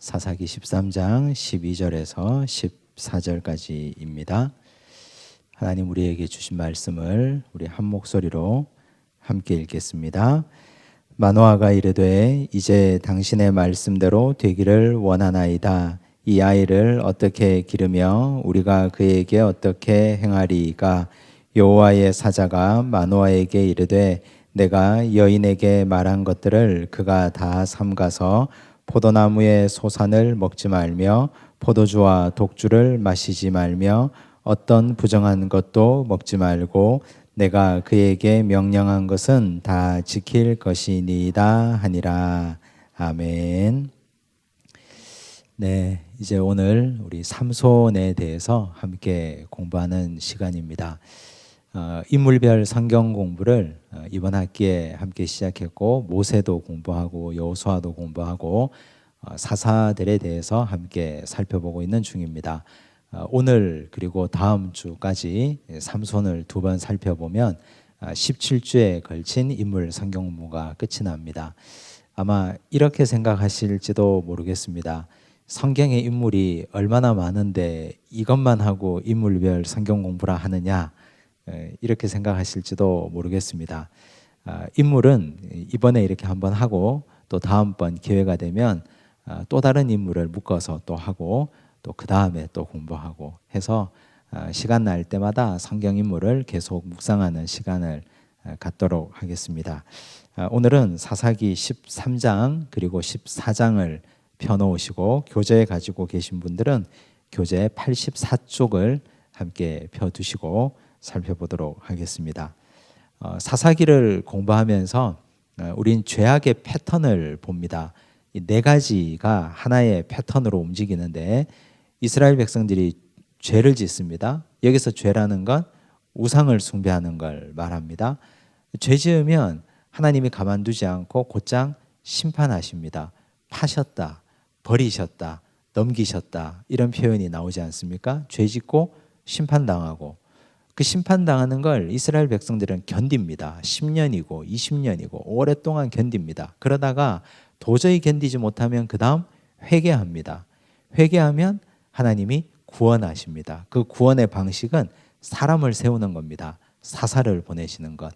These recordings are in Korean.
사사기 13장 12절에서 14절까지입니다. 하나님 우리에게 주신 말씀을 우리 한 목소리로 함께 읽겠습니다. 마노아가 이르되 이제 당신의 말씀대로 되기를 원하나이다. 이 아이를 어떻게 기르며 우리가 그에게 어떻게 행하리이까? 여호와의 사자가 마노아에게 이르되 내가 여인에게 말한 것들을 그가 다 삼가서 포도나무의 소산을 먹지 말며 포도주와 독주를 마시지 말며 어떤 부정한 것도 먹지 말고 내가 그에게 명령한 것은 다 지킬 것이니이다 하니라. 아멘. 네, 이제 오늘 우리 삼손에 대해서 함께 공부하는 시간입니다. 인물별 성경 공부를 이번 학기에 함께 시작했고 모세도 공부하고 여호수아도 공부하고 사사들에 대해서 함께 살펴보고 있는 중입니다. 오늘 그리고 다음 주까지 삼손을 두 번 살펴보면 17주에 걸친 인물 성경 공부가 끝이 납니다. 아마 이렇게 생각하실지도 모르겠습니다. 성경의 인물이 얼마나 많은데 이것만 하고 인물별 성경 공부라 하느냐, 이렇게 생각하실지도 모르겠습니다. 인물은 이번에 이렇게 한번 하고 또 다음번 기회가 되면 또 다른 인물을 묶어서 또 하고 또 그 다음에 또 공부하고 해서 시간 날 때마다 성경 인물을 계속 묵상하는 시간을 갖도록 하겠습니다. 오늘은 사사기 13장 그리고 14장을 펴놓으시고 교재 가지고 계신 분들은 교재 84쪽을 함께 펴두시고 살펴보도록 하겠습니다. 사사기를 공부하면서 우린 죄악의 패턴을 봅니다. 이 네 가지가 하나의 패턴으로 움직이는데 이스라엘 백성들이 죄를 짓습니다. 여기서 죄라는 건 우상을 숭배하는 걸 말합니다. 죄 지으면 하나님이 가만두지 않고 곧장 심판하십니다. 파셨다, 버리셨다, 넘기셨다, 이런 표현이 나오지 않습니까? 죄 짓고 심판당하고 그 심판당하는 걸 이스라엘 백성들은 견딥니다. 10년이고 20년이고 오랫동안 견딥니다. 그러다가 도저히 견디지 못하면 그 다음 회개합니다. 회개하면 하나님이 구원하십니다. 그 구원의 방식은 사람을 세우는 겁니다. 사사를 보내시는 것.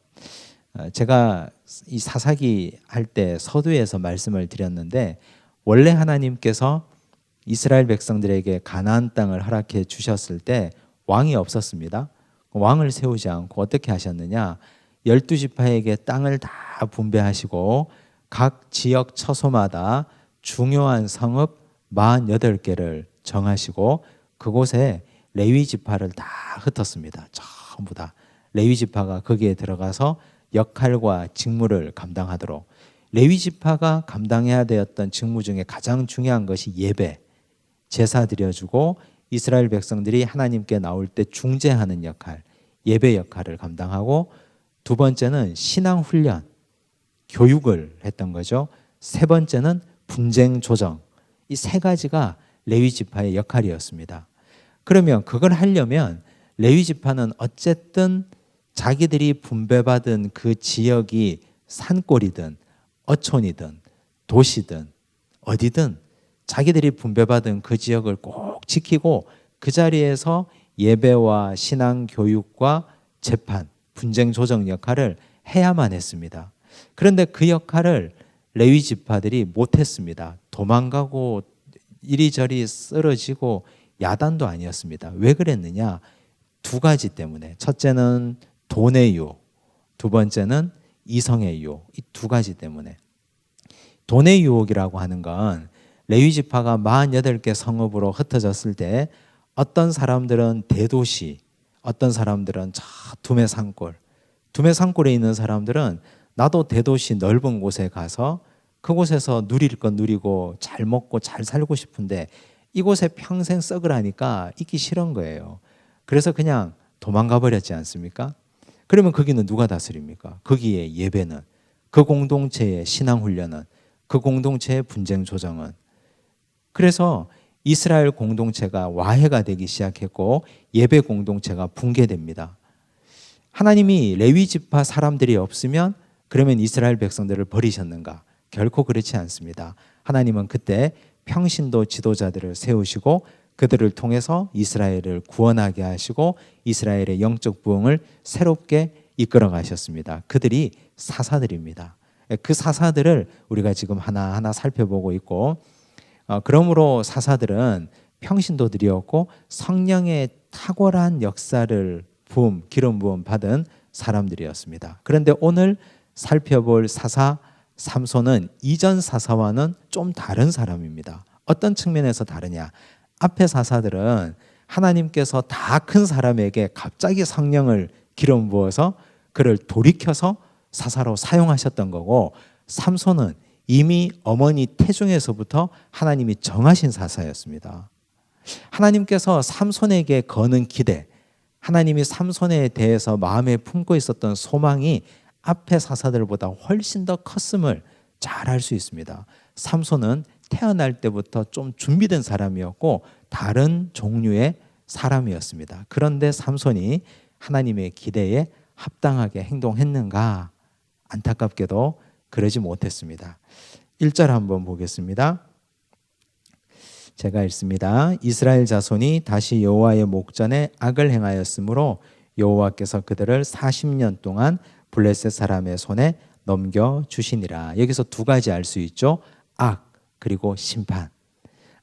제가 이 사사기 할 때 서두에서 말씀을 드렸는데 원래 하나님께서 이스라엘 백성들에게 가나안 땅을 허락해 주셨을 때 왕이 없었습니다. 왕을 세우지 않고 어떻게 하셨느냐? 12지파에게 땅을 다 분배하시고 각 지역 처소마다 중요한 성읍 48개를 정하시고 그곳에 레위 지파를 다 흩었습니다. 전부 다 레위 지파가 거기에 들어가서 역할과 직무를 감당하도록. 레위 지파가 감당해야 되었던 직무 중에 가장 중요한 것이 예배, 제사 드려주고 이스라엘 백성들이 하나님께 나올 때 중재하는 역할, 예배 역할을 감당하고, 두 번째는 신앙 훈련, 교육을 했던 거죠. 세 번째는 분쟁 조정. 이 세 가지가 레위 지파의 역할이었습니다. 그러면 그걸 하려면 레위 지파는 어쨌든 자기들이 분배받은 그 지역이 산골이든 어촌이든 도시든 어디든 자기들이 분배받은 그 지역을 꼭 지키고 그 자리에서 예배와 신앙 교육과 재판, 분쟁 조정 역할을 해야만 했습니다. 그런데 그 역할을 레위 지파들이 못했습니다. 도망가고 이리저리 쓰러지고 야단도 아니었습니다. 왜 그랬느냐? 두 가지 때문에. 첫째는 돈의 유혹, 두 번째는 이성의 유혹. 이 두 가지 때문에. 돈의 유혹이라고 하는 건 레위 지파가 48개 성읍으로 흩어졌을 때 어떤 사람들은 대도시, 어떤 사람들은 저 두메 산골, 두메 산골에 있는 사람들은 나도 대도시 넓은 곳에 가서 그곳에서 누릴 건 누리고 잘 먹고 잘 살고 싶은데 이곳에 평생 썩으라니까 있기 싫은 거예요. 그래서 그냥 도망가 버렸지 않습니까? 그러면 거기는 누가 다스립니까? 거기에 예배는, 그 공동체의 신앙훈련은, 그 공동체의 분쟁 조정은. 그래서 이스라엘 공동체가 와해가 되기 시작했고 예배 공동체가 붕괴됩니다. 하나님이 레위 지파 사람들이 없으면 그러면 이스라엘 백성들을 버리셨는가? 결코 그렇지 않습니다. 하나님은 그때 평신도 지도자들을 세우시고 그들을 통해서 이스라엘을 구원하게 하시고 이스라엘의 영적 부흥을 새롭게 이끌어 가셨습니다. 그들이 사사들입니다. 그 사사들을 우리가 지금 하나하나 살펴보고 있고, 그러므로 사사들은 평신도들이었고 성령의 탁월한 역사를 기름 부음 받은 사람들이었습니다. 그런데 오늘 살펴볼 사사 삼손은 이전 사사와는 좀 다른 사람입니다. 어떤 측면에서 다르냐? 앞에 사사들은 하나님께서 다 큰 사람에게 갑자기 성령을 기름 부어서 그를 돌이켜서 사사로 사용하셨던 거고, 삼손은 이미 어머니 태중에서부터 하나님이 정하신 사사였습니다. 하나님께서 삼손에게 거는 기대, 하나님이 삼손에 대해서 마음에 품고 있었던 소망이 앞에 사사들보다 훨씬 더 컸음을 잘 알 수 있습니다. 삼손은 태어날 때부터 좀 준비된 사람이었고 다른 종류의 사람이었습니다. 그런데 삼손이 하나님의 기대에 합당하게 행동했는가? 안타깝게도 그러지 못했습니다. 1절 한번 보겠습니다. 제가 읽습니다. 이스라엘 자손이 다시 여호와의 목전에 악을 행하였으므로 여호와께서 그들을 40년 동안 블레셋 사람의 손에 넘겨주시니라. 여기서 두 가지 알 수 있죠. 악 그리고 심판.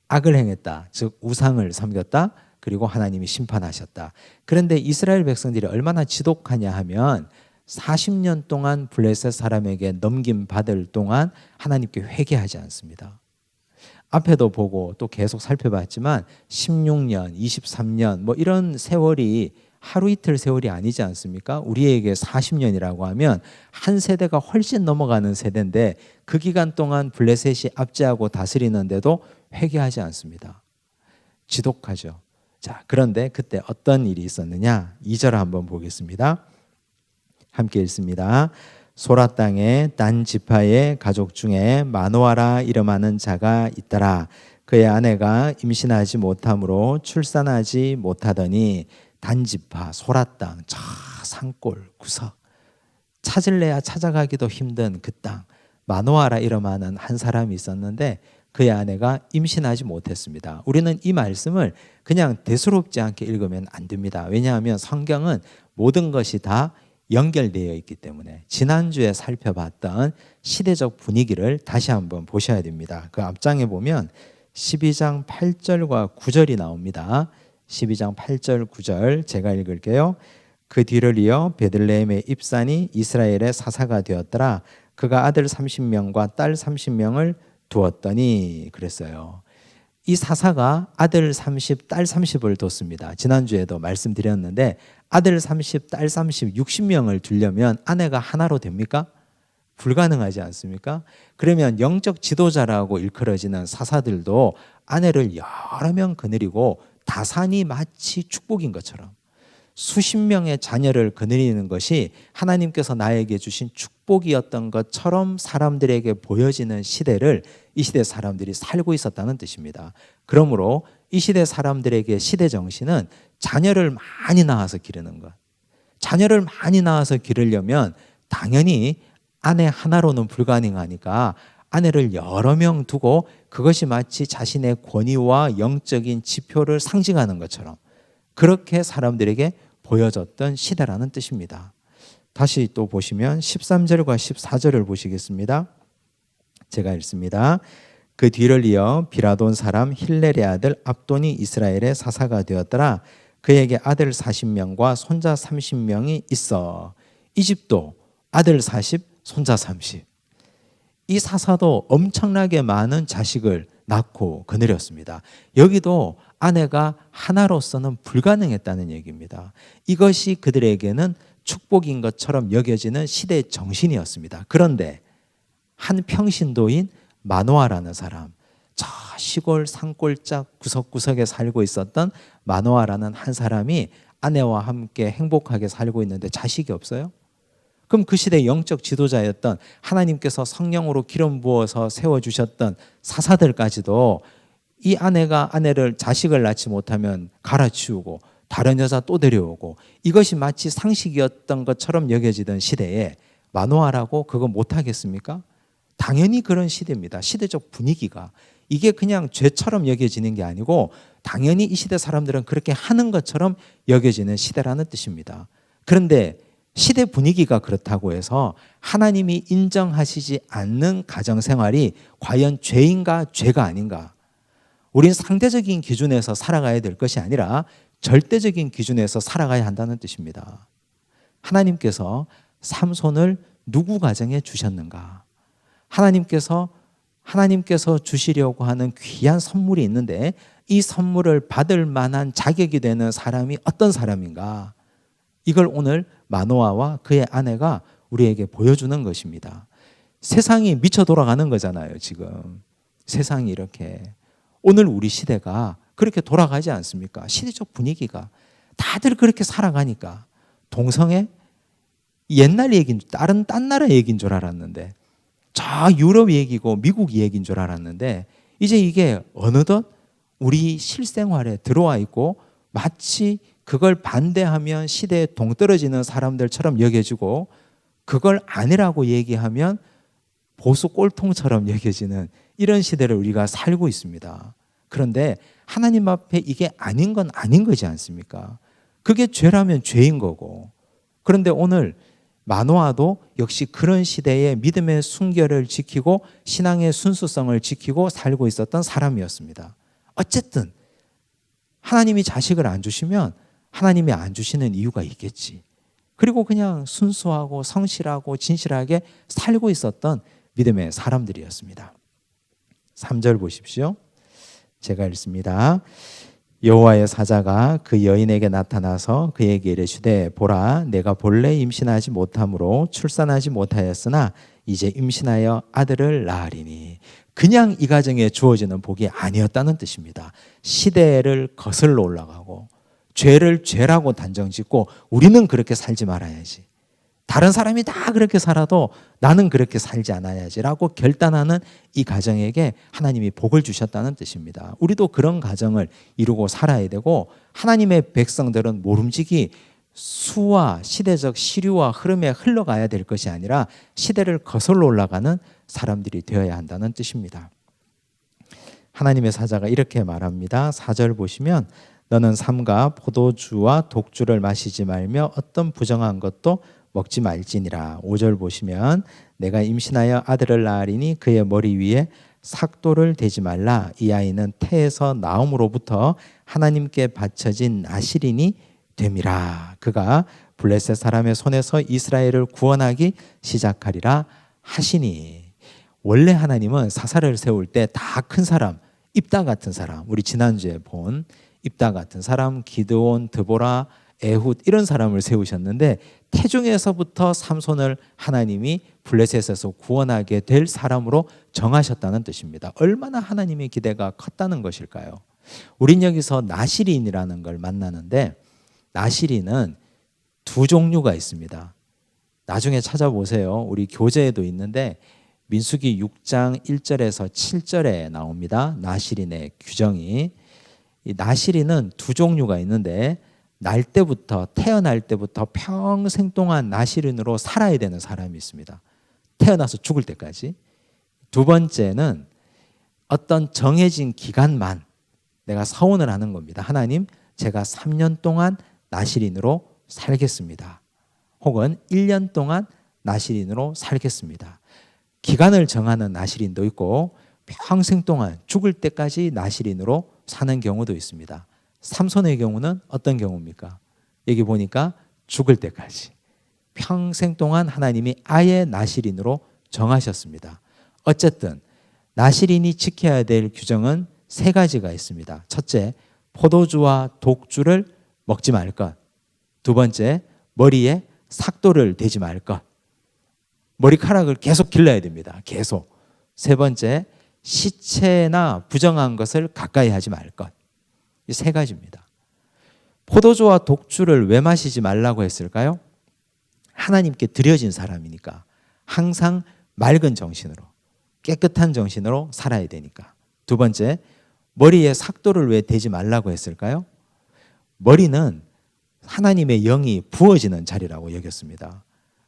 악을 행했다, 즉 우상을 섬겼다, 그리고 하나님이 심판하셨다. 그런데 이스라엘 백성들이 얼마나 지독하냐 하면 40년 동안 블레셋 사람에게 넘김받을 동안 하나님께 회개하지 않습니다. 앞에도 보고 또 계속 살펴봤지만 16년, 23년 뭐 이런 세월이 하루 이틀 세월이 아니지 않습니까? 우리에게 40년이라고 하면 한 세대가 훨씬 넘어가는 세대인데 그 기간 동안 블레셋이 압제하고 다스리는데도 회개하지 않습니다. 지독하죠. 자, 그런데 그때 어떤 일이 있었느냐? 2절 한번 보겠습니다. 함께 읽습니다. 소라 땅에 단 지파의 가족 중에 마노아라 이름하는 자가 있더라. 그의 아내가 임신하지 못함으로 출산하지 못하더니 단 지파 소라 땅 저 산골 구석 찾을래야 찾아가기도 힘든 그 땅 마노아라 이름하는 한 사람이 있었는데 그의 아내가 임신하지 못했습니다. 우리는 이 말씀을 그냥 대수롭지 않게 읽으면 안 됩니다. 왜냐하면 성경은 모든 것이 다 연결되어 있기 때문에 지난주에 살펴봤던 시대적 분위기를 다시 한번 보셔야 됩니다. 그 앞장에 보면 12장 8절과 9절이 나옵니다. 12장 8절 9절 제가 읽을게요. 그 뒤를 이어 베들레헴의 입산이 이스라엘의 사사가 되었더라. 그가 아들 30명과 딸 30명을 두었더니 그랬어요. 이 사사가 아들 30, 딸 30을 뒀습니다. 지난주에도 말씀드렸는데 아들 30, 딸 30, 60명을 두려면 아내가 하나로 됩니까? 불가능하지 않습니까? 그러면 영적 지도자라고 일컬어지는 사사들도 아내를 여러 명 거느리고 다산이 마치 축복인 것처럼 수십 명의 자녀를 거느리는 것이 하나님께서 나에게 주신 축복이었던 것처럼 사람들에게 보여지는 시대를 이 시대 사람들이 살고 있었다는 뜻입니다. 그러므로 이 시대 사람들에게 시대 정신은 자녀를 많이 낳아서 기르는 것. 자녀를 많이 낳아서 기르려면 당연히 아내 하나로는 불가능하니까 아내를 여러 명 두고 그것이 마치 자신의 권위와 영적인 지표를 상징하는 것처럼 그렇게 사람들에게 보여졌던 시대라는 뜻입니다. 다시 또 보시면 13절과 14절을 보시겠습니다. 제가 읽습니다. 그 뒤를 이어 비라돈 사람 힐렐의 아들 압돈이 이스라엘의 사사가 되었더라. 그에게 아들 40명과 손자 30명이 있어. 이 집도 아들 40, 손자 30. 이 사사도 엄청나게 많은 자식을 낳고 거느렸습니다. 여기도 아내가 하나로서는 불가능했다는 얘기입니다. 이것이 그들에게는 축복인 것처럼 여겨지는 시대의 정신이었습니다. 그런데 한 평신도인 마노아라는 사람, 저 시골 산골짝 구석구석에 살고 있었던 마노아라는 한 사람이 아내와 함께 행복하게 살고 있는데 자식이 없어요? 그럼 그 시대의 영적 지도자였던 하나님께서 성령으로 기름 부어서 세워주셨던 사사들까지도 이 아내가 아내를 자식을 낳지 못하면 갈아치우고 다른 여자 또 데려오고 이것이 마치 상식이었던 것처럼 여겨지던 시대에 마노아라고 그거 못하겠습니까? 당연히 그런 시대입니다. 시대적 분위기가 이게 그냥 죄처럼 여겨지는 게 아니고 당연히 이 시대 사람들은 그렇게 하는 것처럼 여겨지는 시대라는 뜻입니다. 그런데 시대 분위기가 그렇다고 해서 하나님이 인정하시지 않는 가정생활이 과연 죄인가 죄가 아닌가? 우린 상대적인 기준에서 살아가야 될 것이 아니라 절대적인 기준에서 살아가야 한다는 뜻입니다. 하나님께서 삼손을 누구 가정에 주셨는가? 하나님께서 주시려고 하는 귀한 선물이 있는데 이 선물을 받을 만한 자격이 되는 사람이 어떤 사람인가? 이걸 오늘 마노아와 그의 아내가 우리에게 보여주는 것입니다. 세상이 미쳐 돌아가는 거잖아요, 지금. 세상이 이렇게. 오늘 우리 시대가 그렇게 돌아가지 않습니까? 시대적 분위기가. 다들 그렇게 살아가니까. 동성애? 옛날 얘기인, 딴 나라 얘기인 줄 알았는데, 저 유럽 얘기고 미국 얘기인 줄 알았는데, 이제 이게 어느덧 우리 실생활에 들어와 있고 마치 그걸 반대하면 시대에 동떨어지는 사람들처럼 여겨지고 그걸 아니라고 얘기하면 보수 꼴통처럼 여겨지는 이런 시대를 우리가 살고 있습니다. 그런데 하나님 앞에 이게 아닌 건 아닌 거지 않습니까? 그게 죄라면 죄인 거고. 그런데 오늘 마노아도 역시 그런 시대에 믿음의 순결을 지키고 신앙의 순수성을 지키고 살고 있었던 사람이었습니다. 어쨌든 하나님이 자식을 안 주시면 하나님이 안 주시는 이유가 있겠지. 그리고 그냥 순수하고 성실하고 진실하게 살고 있었던 믿음의 사람들이었습니다. 3절 보십시오. 제가 읽습니다. 여호와의 사자가 그 여인에게 나타나서 그에게 이르시되 보라 내가 본래 임신하지 못함으로 출산하지 못하였으나 이제 임신하여 아들을 낳으리니. 그냥 이 가정에 주어지는 복이 아니었다는 뜻입니다. 시대를 거슬러 올라가고 죄를 죄라고 단정짓고 우리는 그렇게 살지 말아야지, 다른 사람이 다 그렇게 살아도 나는 그렇게 살지 않아야지라고 결단하는 이 가정에게 하나님이 복을 주셨다는 뜻입니다. 우리도 그런 가정을 이루고 살아야 되고, 하나님의 백성들은 모름지기 수와 시대적 시류와 흐름에 흘러가야 될 것이 아니라 시대를 거슬러 올라가는 사람들이 되어야 한다는 뜻입니다. 하나님의 사자가 이렇게 말합니다. 4절 보시면 너는 삼가 포도주와 독주를 마시지 말며 어떤 부정한 것도 먹지 말지니라. 5절 보시면 내가 임신하여 아들을 낳으리니 그의 머리 위에 삭도를 대지 말라. 이 아이는 태에서 나옴으로부터 하나님께 바쳐진 나실인이 됨이라. 그가 블레셋 사람의 손에서 이스라엘을 구원하기 시작하리라 하시니. 원래 하나님은 사사를 세울 때 다 큰 사람, 입다 같은 사람, 우리 지난주에 본 입다 같은 사람, 기드온, 드보라, 에훗 이런 사람을 세우셨는데 태중에서부터 삼손을 하나님이 블레셋에서 구원하게 될 사람으로 정하셨다는 뜻입니다. 얼마나 하나님의 기대가 컸다는 것일까요? 우린 여기서 나실인이라는 걸 만나는데 나실인은 두 종류가 있습니다. 나중에 찾아보세요. 우리 교재에도 있는데 민수기 6장 1절에서 7절에 나옵니다. 나실인의 규정이. 이 나실인은 두 종류가 있는데 태어날 때부터 평생 동안 나실인으로 살아야 되는 사람이 있습니다. 태어나서 죽을 때까지. 두 번째는 어떤 정해진 기간만 내가 서원을 하는 겁니다. 하나님, 제가 3년 동안 나실인으로 살겠습니다. 혹은 1년 동안 나실인으로 살겠습니다. 기간을 정하는 나실인도 있고 평생 동안 죽을 때까지 나실인으로 사는 경우도 있습니다. 삼손의 경우는 어떤 경우입니까? 여기 보니까 죽을 때까지 평생 동안 하나님이 아예 나실인으로 정하셨습니다. 어쨌든 나실인이 지켜야 될 규정은 세 가지가 있습니다. 첫째, 포도주와 독주를 먹지 말 것. 두 번째, 머리에 삭도를 대지 말 것. 머리카락을 계속 길러야 됩니다. 계속. 세 번째, 시체나 부정한 것을 가까이 하지 말 것. 이 세 가지입니다. 포도주와 독주를 왜 마시지 말라고 했을까요? 하나님께 드려진 사람이니까 항상 맑은 정신으로, 깨끗한 정신으로 살아야 되니까. 두 번째, 머리에 삭도를 왜 대지 말라고 했을까요? 머리는 하나님의 영이 부어지는 자리라고 여겼습니다.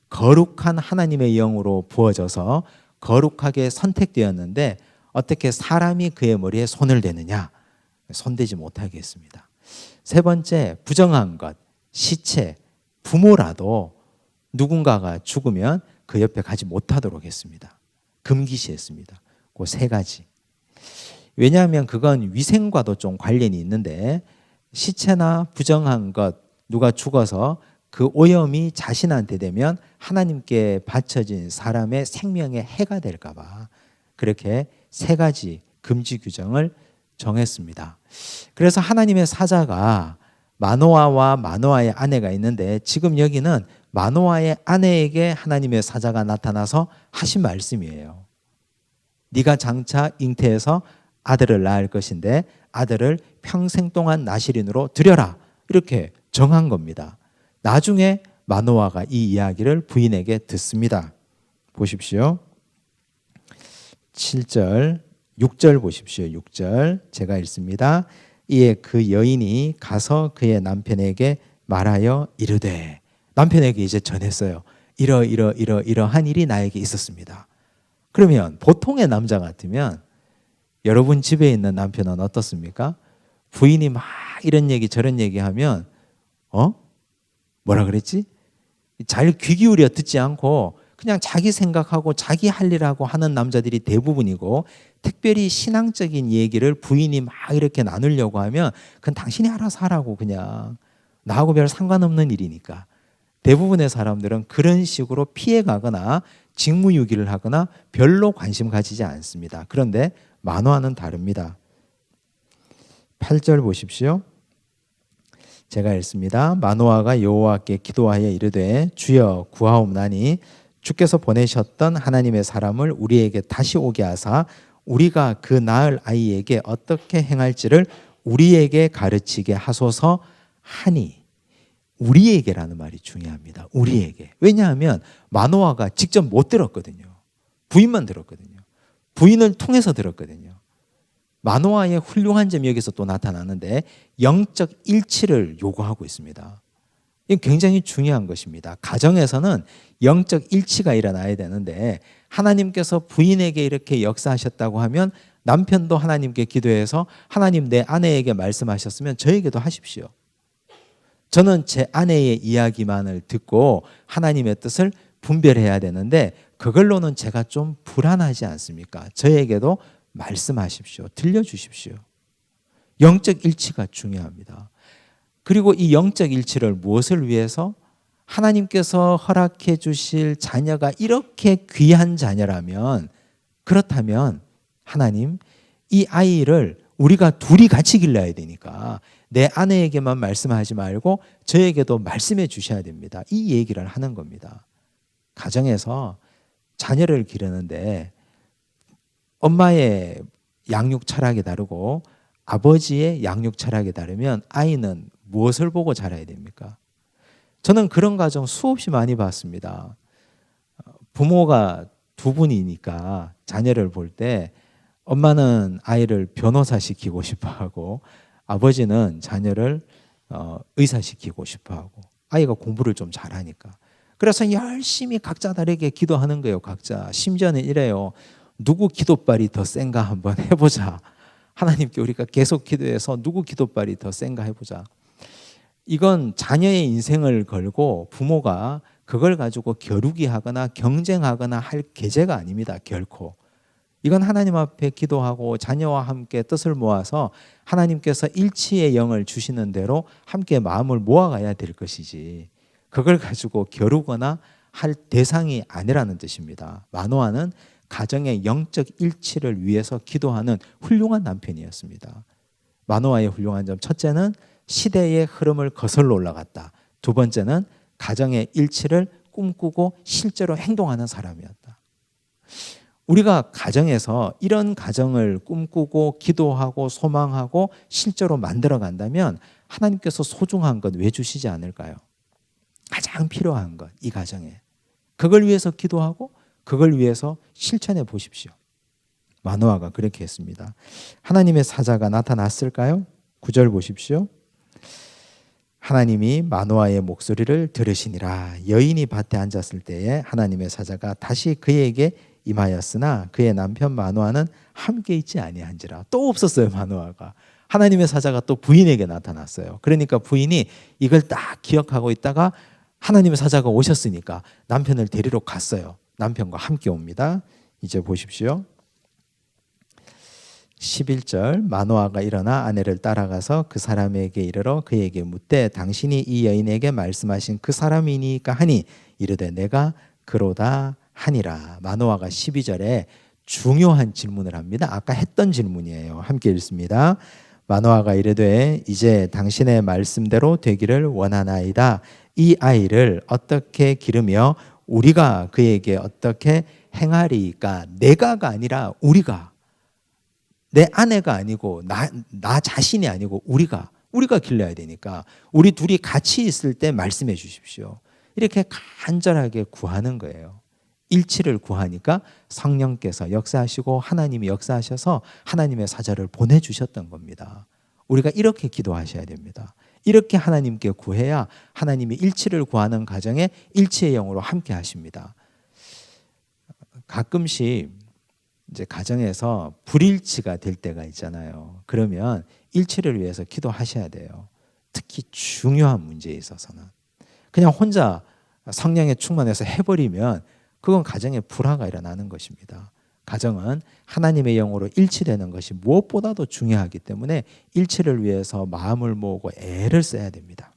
거룩한 하나님의 영으로 부어져서 거룩하게 선택되었는데 어떻게 사람이 그의 머리에 손을 대느냐? 손대지 못하게 했습니다. 세 번째, 부정한 것, 시체, 부모라도 누군가가 죽으면 그 옆에 가지 못하도록 했습니다. 금기시했습니다. 그 세 가지. 왜냐하면 그건 위생과도 좀 관련이 있는데 시체나 부정한 것, 누가 죽어서 그 오염이 자신한테 되면 하나님께 바쳐진 사람의 생명에 해가 될까 봐 그렇게 세 가지 금지 규정을 정했습니다. 그래서 하나님의 사자가 마노아와 마노아의 아내가 있는데 지금 여기는 마노아의 아내에게 하나님의 사자가 나타나서 하신 말씀이에요. 네가 장차 잉태해서 아들을 낳을 것인데 아들을 평생 동안 나실인으로 드려라. 이렇게 정한 겁니다. 나중에 마노아가 이 이야기를 부인에게 듣습니다. 보십시오. 7절, 6절 보십시오. 6절 제가 읽습니다. 이에 그 여인이 가서 그의 남편에게 말하여 이르되, 남편에게 이제 전했어요. 이러한 일이 나에게 있었습니다. 그러면 보통의 남자 같으면 여러분 집에 있는 남편은 어떻습니까? 부인이 막 이런 얘기 저런 얘기 하면 뭐라 그랬지? 잘 귀 기울여 듣지 않고 그냥 자기 생각하고 자기 할 일하고 하는 남자들이 대부분이고, 특별히 신앙적인 얘기를 부인이 막 이렇게 나누려고 하면 그건 당신이 알아서 하라고, 그냥 나하고 별 상관없는 일이니까. 대부분의 사람들은 그런 식으로 피해가거나 직무유기를 하거나 별로 관심 가지지 않습니다. 그런데 마노아는 다릅니다. 8절 보십시오. 제가 읽습니다. 마노아가 여호와께 기도하여 이르되 주여 구하옵나니 주께서 보내셨던 하나님의 사람을 우리에게 다시 오게 하사 우리가 그 낳을 아이에게 어떻게 행할지를 우리에게 가르치게 하소서 하니. 우리에게라는 말이 중요합니다. 우리에게. 왜냐하면 마노아가 직접 못 들었거든요. 부인만 들었거든요. 부인을 통해서 들었거든요. 마노아의 훌륭한 점이 여기서 또 나타나는데 영적 일치를 요구하고 있습니다. 이건 굉장히 중요한 것입니다. 가정에서는 영적 일치가 일어나야 되는데 하나님께서 부인에게 이렇게 역사하셨다고 하면 남편도 하나님께 기도해서 하나님 내 아내에게 말씀하셨으면 저에게도 하십시오. 저는 제 아내의 이야기만을 듣고 하나님의 뜻을 분별해야 되는데 그걸로는 제가 좀 불안하지 않습니까? 저에게도 말씀하십시오. 들려주십시오. 영적 일치가 중요합니다. 그리고 이 영적 일치를 무엇을 위해서? 하나님께서 허락해 주실 자녀가 이렇게 귀한 자녀라면, 그렇다면 하나님 이 아이를 우리가 둘이 같이 길러야 되니까 내 아내에게만 말씀하지 말고 저에게도 말씀해 주셔야 됩니다. 이 얘기를 하는 겁니다. 가정에서 자녀를 기르는데 엄마의 양육 철학이 다르고 아버지의 양육 철학이 다르면 아이는 무엇을 보고 자라야 됩니까? 저는 그런 가정 수없이 많이 봤습니다. 부모가 두 분이니까 자녀를 볼 때 엄마는 아이를 변호사 시키고 싶어하고 아버지는 자녀를 의사시키고 싶어하고, 아이가 공부를 좀 잘하니까. 그래서 열심히 각자 다르게 기도하는 거예요. 각자. 심지어는 이래요. 누구 기도발이 더 센가 한번 해보자. 하나님께 우리가 계속 기도해서 누구 기도발이 더 센가 해보자. 이건 자녀의 인생을 걸고 부모가 그걸 가지고 겨루기 하거나 경쟁하거나 할 계제가 아닙니다. 결코. 이건 하나님 앞에 기도하고 자녀와 함께 뜻을 모아서 하나님께서 일치의 영을 주시는 대로 함께 마음을 모아가야 될 것이지, 그걸 가지고 겨루거나 할 대상이 아니라는 뜻입니다. 마노아는 가정의 영적 일치를 위해서 기도하는 훌륭한 남편이었습니다. 마노아의 훌륭한 점, 첫째는 시대의 흐름을 거슬러 올라갔다. 두 번째는 가정의 일치를 꿈꾸고 실제로 행동하는 사람이었다. 우리가 가정에서 이런 가정을 꿈꾸고 기도하고 소망하고 실제로 만들어 간다면 하나님께서 소중한 것 왜 주시지 않을까요? 가장 필요한 것, 이 가정에. 그걸 위해서 기도하고 그걸 위해서 실천해 보십시오. 마노아가 그렇게 했습니다. 하나님의 사자가 나타났을까요? 9절 보십시오. 하나님이 마노아의 목소리를 들으시니라. 여인이 밭에 앉았을 때에 하나님의 사자가 다시 그에게 임하였으나 그의 남편 마노아는 함께 있지 아니한지라. 또 없었어요, 마노아가. 하나님의 사자가 또 부인에게 나타났어요. 그러니까 부인이 이걸 딱 기억하고 있다가 하나님의 사자가 오셨으니까 남편을 데리러 갔어요. 남편과 함께 옵니다. 이제 보십시오. 11절, 마노아가 일어나 아내를 따라가서 그 사람에게 이르러 그에게 묻되 당신이 이 여인에게 말씀하신 그 사람이니까 하니 이르되 내가 그로다 하니라. 마노아가 12절에 중요한 질문을 합니다. 아까 했던 질문이에요. 함께 읽습니다. 마노아가 이르되 이제 당신의 말씀대로 되기를 원하나이다. 이 아이를 어떻게 기르며 우리가 그에게 어떻게 행하리까? 내가가 아니라 우리가, 내 아내가 아니고 나 자신이 아니고 우리가 길러야 되니까 우리 둘이 같이 있을 때 말씀해 주십시오. 이렇게 간절하게 구하는 거예요. 일치를 구하니까 성령께서 역사하시고 하나님이 역사하셔서 하나님의 사자를 보내주셨던 겁니다. 우리가 이렇게 기도하셔야 됩니다. 이렇게 하나님께 구해야 하나님이 일치를 구하는 과정에 일치의 영으로 함께 하십니다. 가끔씩 이제 가정에서 불일치가 될 때가 있잖아요. 그러면 일치를 위해서 기도하셔야 돼요. 특히 중요한 문제에 있어서는. 그냥 혼자 성령에 충만해서 해버리면 그건 가정에 불화가 일어나는 것입니다. 가정은 하나님의 영으로 일치되는 것이 무엇보다도 중요하기 때문에 일치를 위해서 마음을 모으고 애를 써야 됩니다.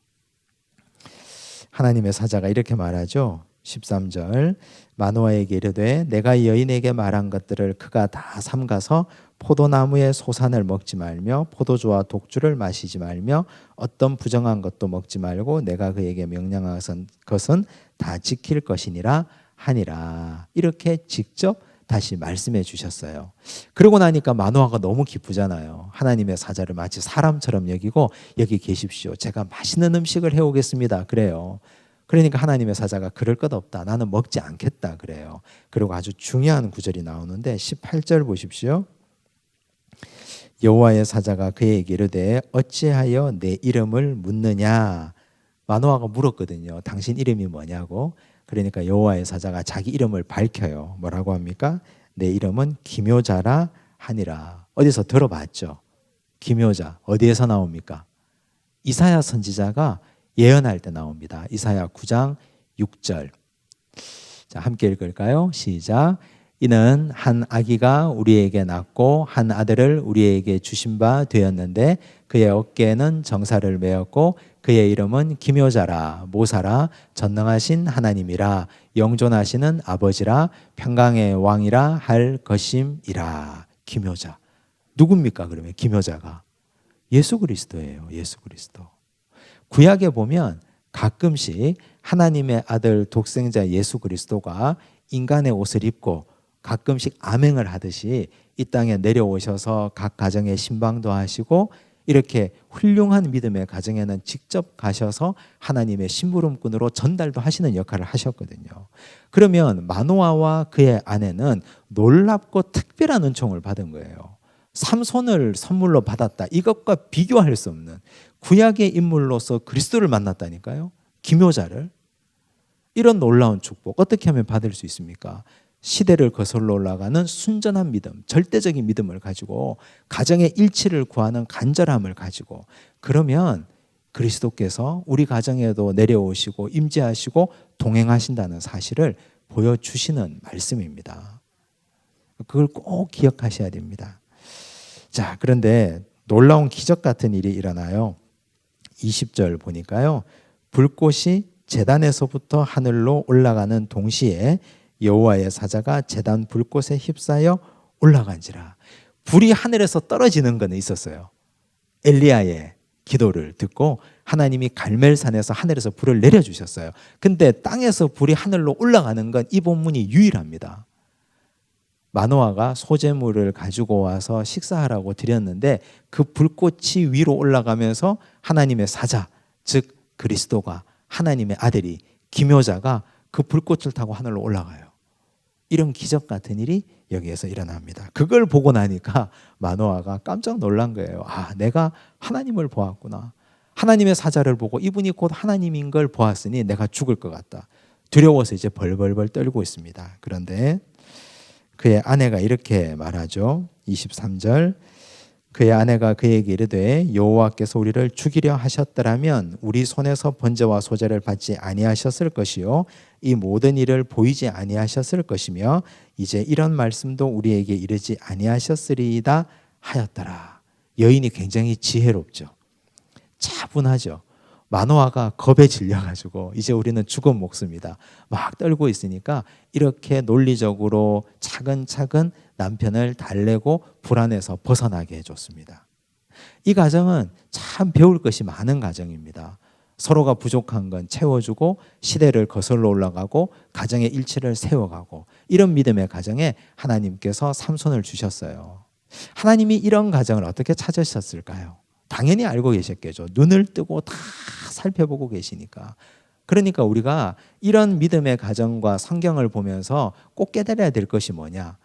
하나님의 사자가 이렇게 말하죠. 13절, 마노아에게 이르되 내가 여인에게 말한 것들을 그가 다 삼가서 포도나무의 소산을 먹지 말며 포도주와 독주를 마시지 말며 어떤 부정한 것도 먹지 말고 내가 그에게 명령한 것은 다 지킬 것이니라 하니라. 이렇게 직접 다시 말씀해 주셨어요. 그러고 나니까 마노아가 너무 기쁘잖아요. 하나님의 사자를 마치 사람처럼 여기고 여기 계십시오. 제가 맛있는 음식을 해오겠습니다. 그래요. 그러니까 하나님의 사자가 그럴 것 없다. 나는 먹지 않겠다. 그래요. 그리고 아주 중요한 구절이 나오는데 18절 보십시오. 여호와의 사자가 그에게 이르되 어찌하여 내 이름을 묻느냐. 마노아가 물었거든요. 당신 이름이 뭐냐고. 그러니까 여호와의 사자가 자기 이름을 밝혀요. 뭐라고 합니까? 내 이름은 기묘자라 하니라. 어디서 들어봤죠? 기묘자. 어디에서 나옵니까? 이사야 선지자가 예언할 때 나옵니다. 이사야 9장 6절. 자, 함께 읽을까요? 시작. 이는 한 아기가 우리에게 낳고 한 아들을 우리에게 주신 바 되었는데 그의 어깨에는 정사를 메었고 그의 이름은 기묘자라 모사라 전능하신 하나님이라 영존하시는 아버지라 평강의 왕이라 할 것임이라. 기묘자. 누굽니까? 그러면 기묘자가 예수 그리스도예요. 예수 그리스도. 구약에 보면 가끔씩 하나님의 아들 독생자 예수 그리스도가 인간의 옷을 입고 가끔씩 암행을 하듯이 이 땅에 내려오셔서 각 가정에 신방도 하시고 이렇게 훌륭한 믿음의 가정에는 직접 가셔서 하나님의 심부름꾼으로 전달도 하시는 역할을 하셨거든요. 그러면 마노아와 그의 아내는 놀랍고 특별한 은총을 받은 거예요. 삼손을 선물로 받았다. 이것과 비교할 수 없는 구약의 인물로서 그리스도를 만났다니까요. 기묘자를. 이런 놀라운 축복 어떻게 하면 받을 수 있습니까? 시대를 거슬러 올라가는 순전한 믿음, 절대적인 믿음을 가지고 가정의 일치를 구하는 간절함을 가지고 그러면 그리스도께서 우리 가정에도 내려오시고 임재하시고 동행하신다는 사실을 보여주시는 말씀입니다. 그걸 꼭 기억하셔야 됩니다. 자, 그런데 놀라운 기적 같은 일이 일어나요. 20절 보니까요. 불꽃이 제단에서부터 하늘로 올라가는 동시에 여호와의 사자가 제단 불꽃에 휩싸여 올라간지라. 불이 하늘에서 떨어지는 건 있었어요. 엘리야의 기도를 듣고 하나님이 갈멜산에서 하늘에서 불을 내려주셨어요. 근데 땅에서 불이 하늘로 올라가는 건 이 본문이 유일합니다. 마노아가 소재물을 가지고 와서 식사하라고 드렸는데 그 불꽃이 위로 올라가면서 하나님의 사자, 즉 그리스도가 하나님의 아들이 기묘자가 그 불꽃을 타고 하늘로 올라가요. 이런 기적 같은 일이 여기에서 일어납니다. 그걸 보고 나니까 마노아가 깜짝 놀란 거예요. 아, 내가 하나님을 보았구나. 하나님의 사자를 보고 이분이 곧 하나님인 걸 보았으니 내가 죽을 것 같다. 두려워서 이제 벌벌벌 떨고 있습니다. 그런데 그의 아내가 이렇게 말하죠. 23절. 그의 아내가 그에게 이르되 여호와께서 우리를 죽이려 하셨더라면 우리 손에서 번제와 소제를 받지 아니하셨을 것이요 이 모든 일을 보이지 아니하셨을 것이며 이제 이런 말씀도 우리에게 이르지 아니하셨으리이다 하였더라. 여인이 굉장히 지혜롭죠. 차분하죠. 마노아가 겁에 질려가지고 이제 우리는 죽은 목숨이다 막 떨고 있으니까 이렇게 논리적으로 차근차근 남편을 달래고 불안에서 벗어나게 해줬습니다. 이 가정은 참 배울 것이 많은 가정입니다. 서로가 부족한 건 채워주고 시대를 거슬러 올라가고 가정의 일치를 세워가고 이런 믿음의 가정에 하나님께서 삼손을 주셨어요. 하나님이 이런 가정을 어떻게 찾으셨을까요? 당연히 알고 계셨겠죠. 눈을 뜨고 다 살펴보고 계시니까. 그러니까 우리가 이런 믿음의 가정과 성경을 보면서 꼭 깨달아야 될 것이 뭐냐?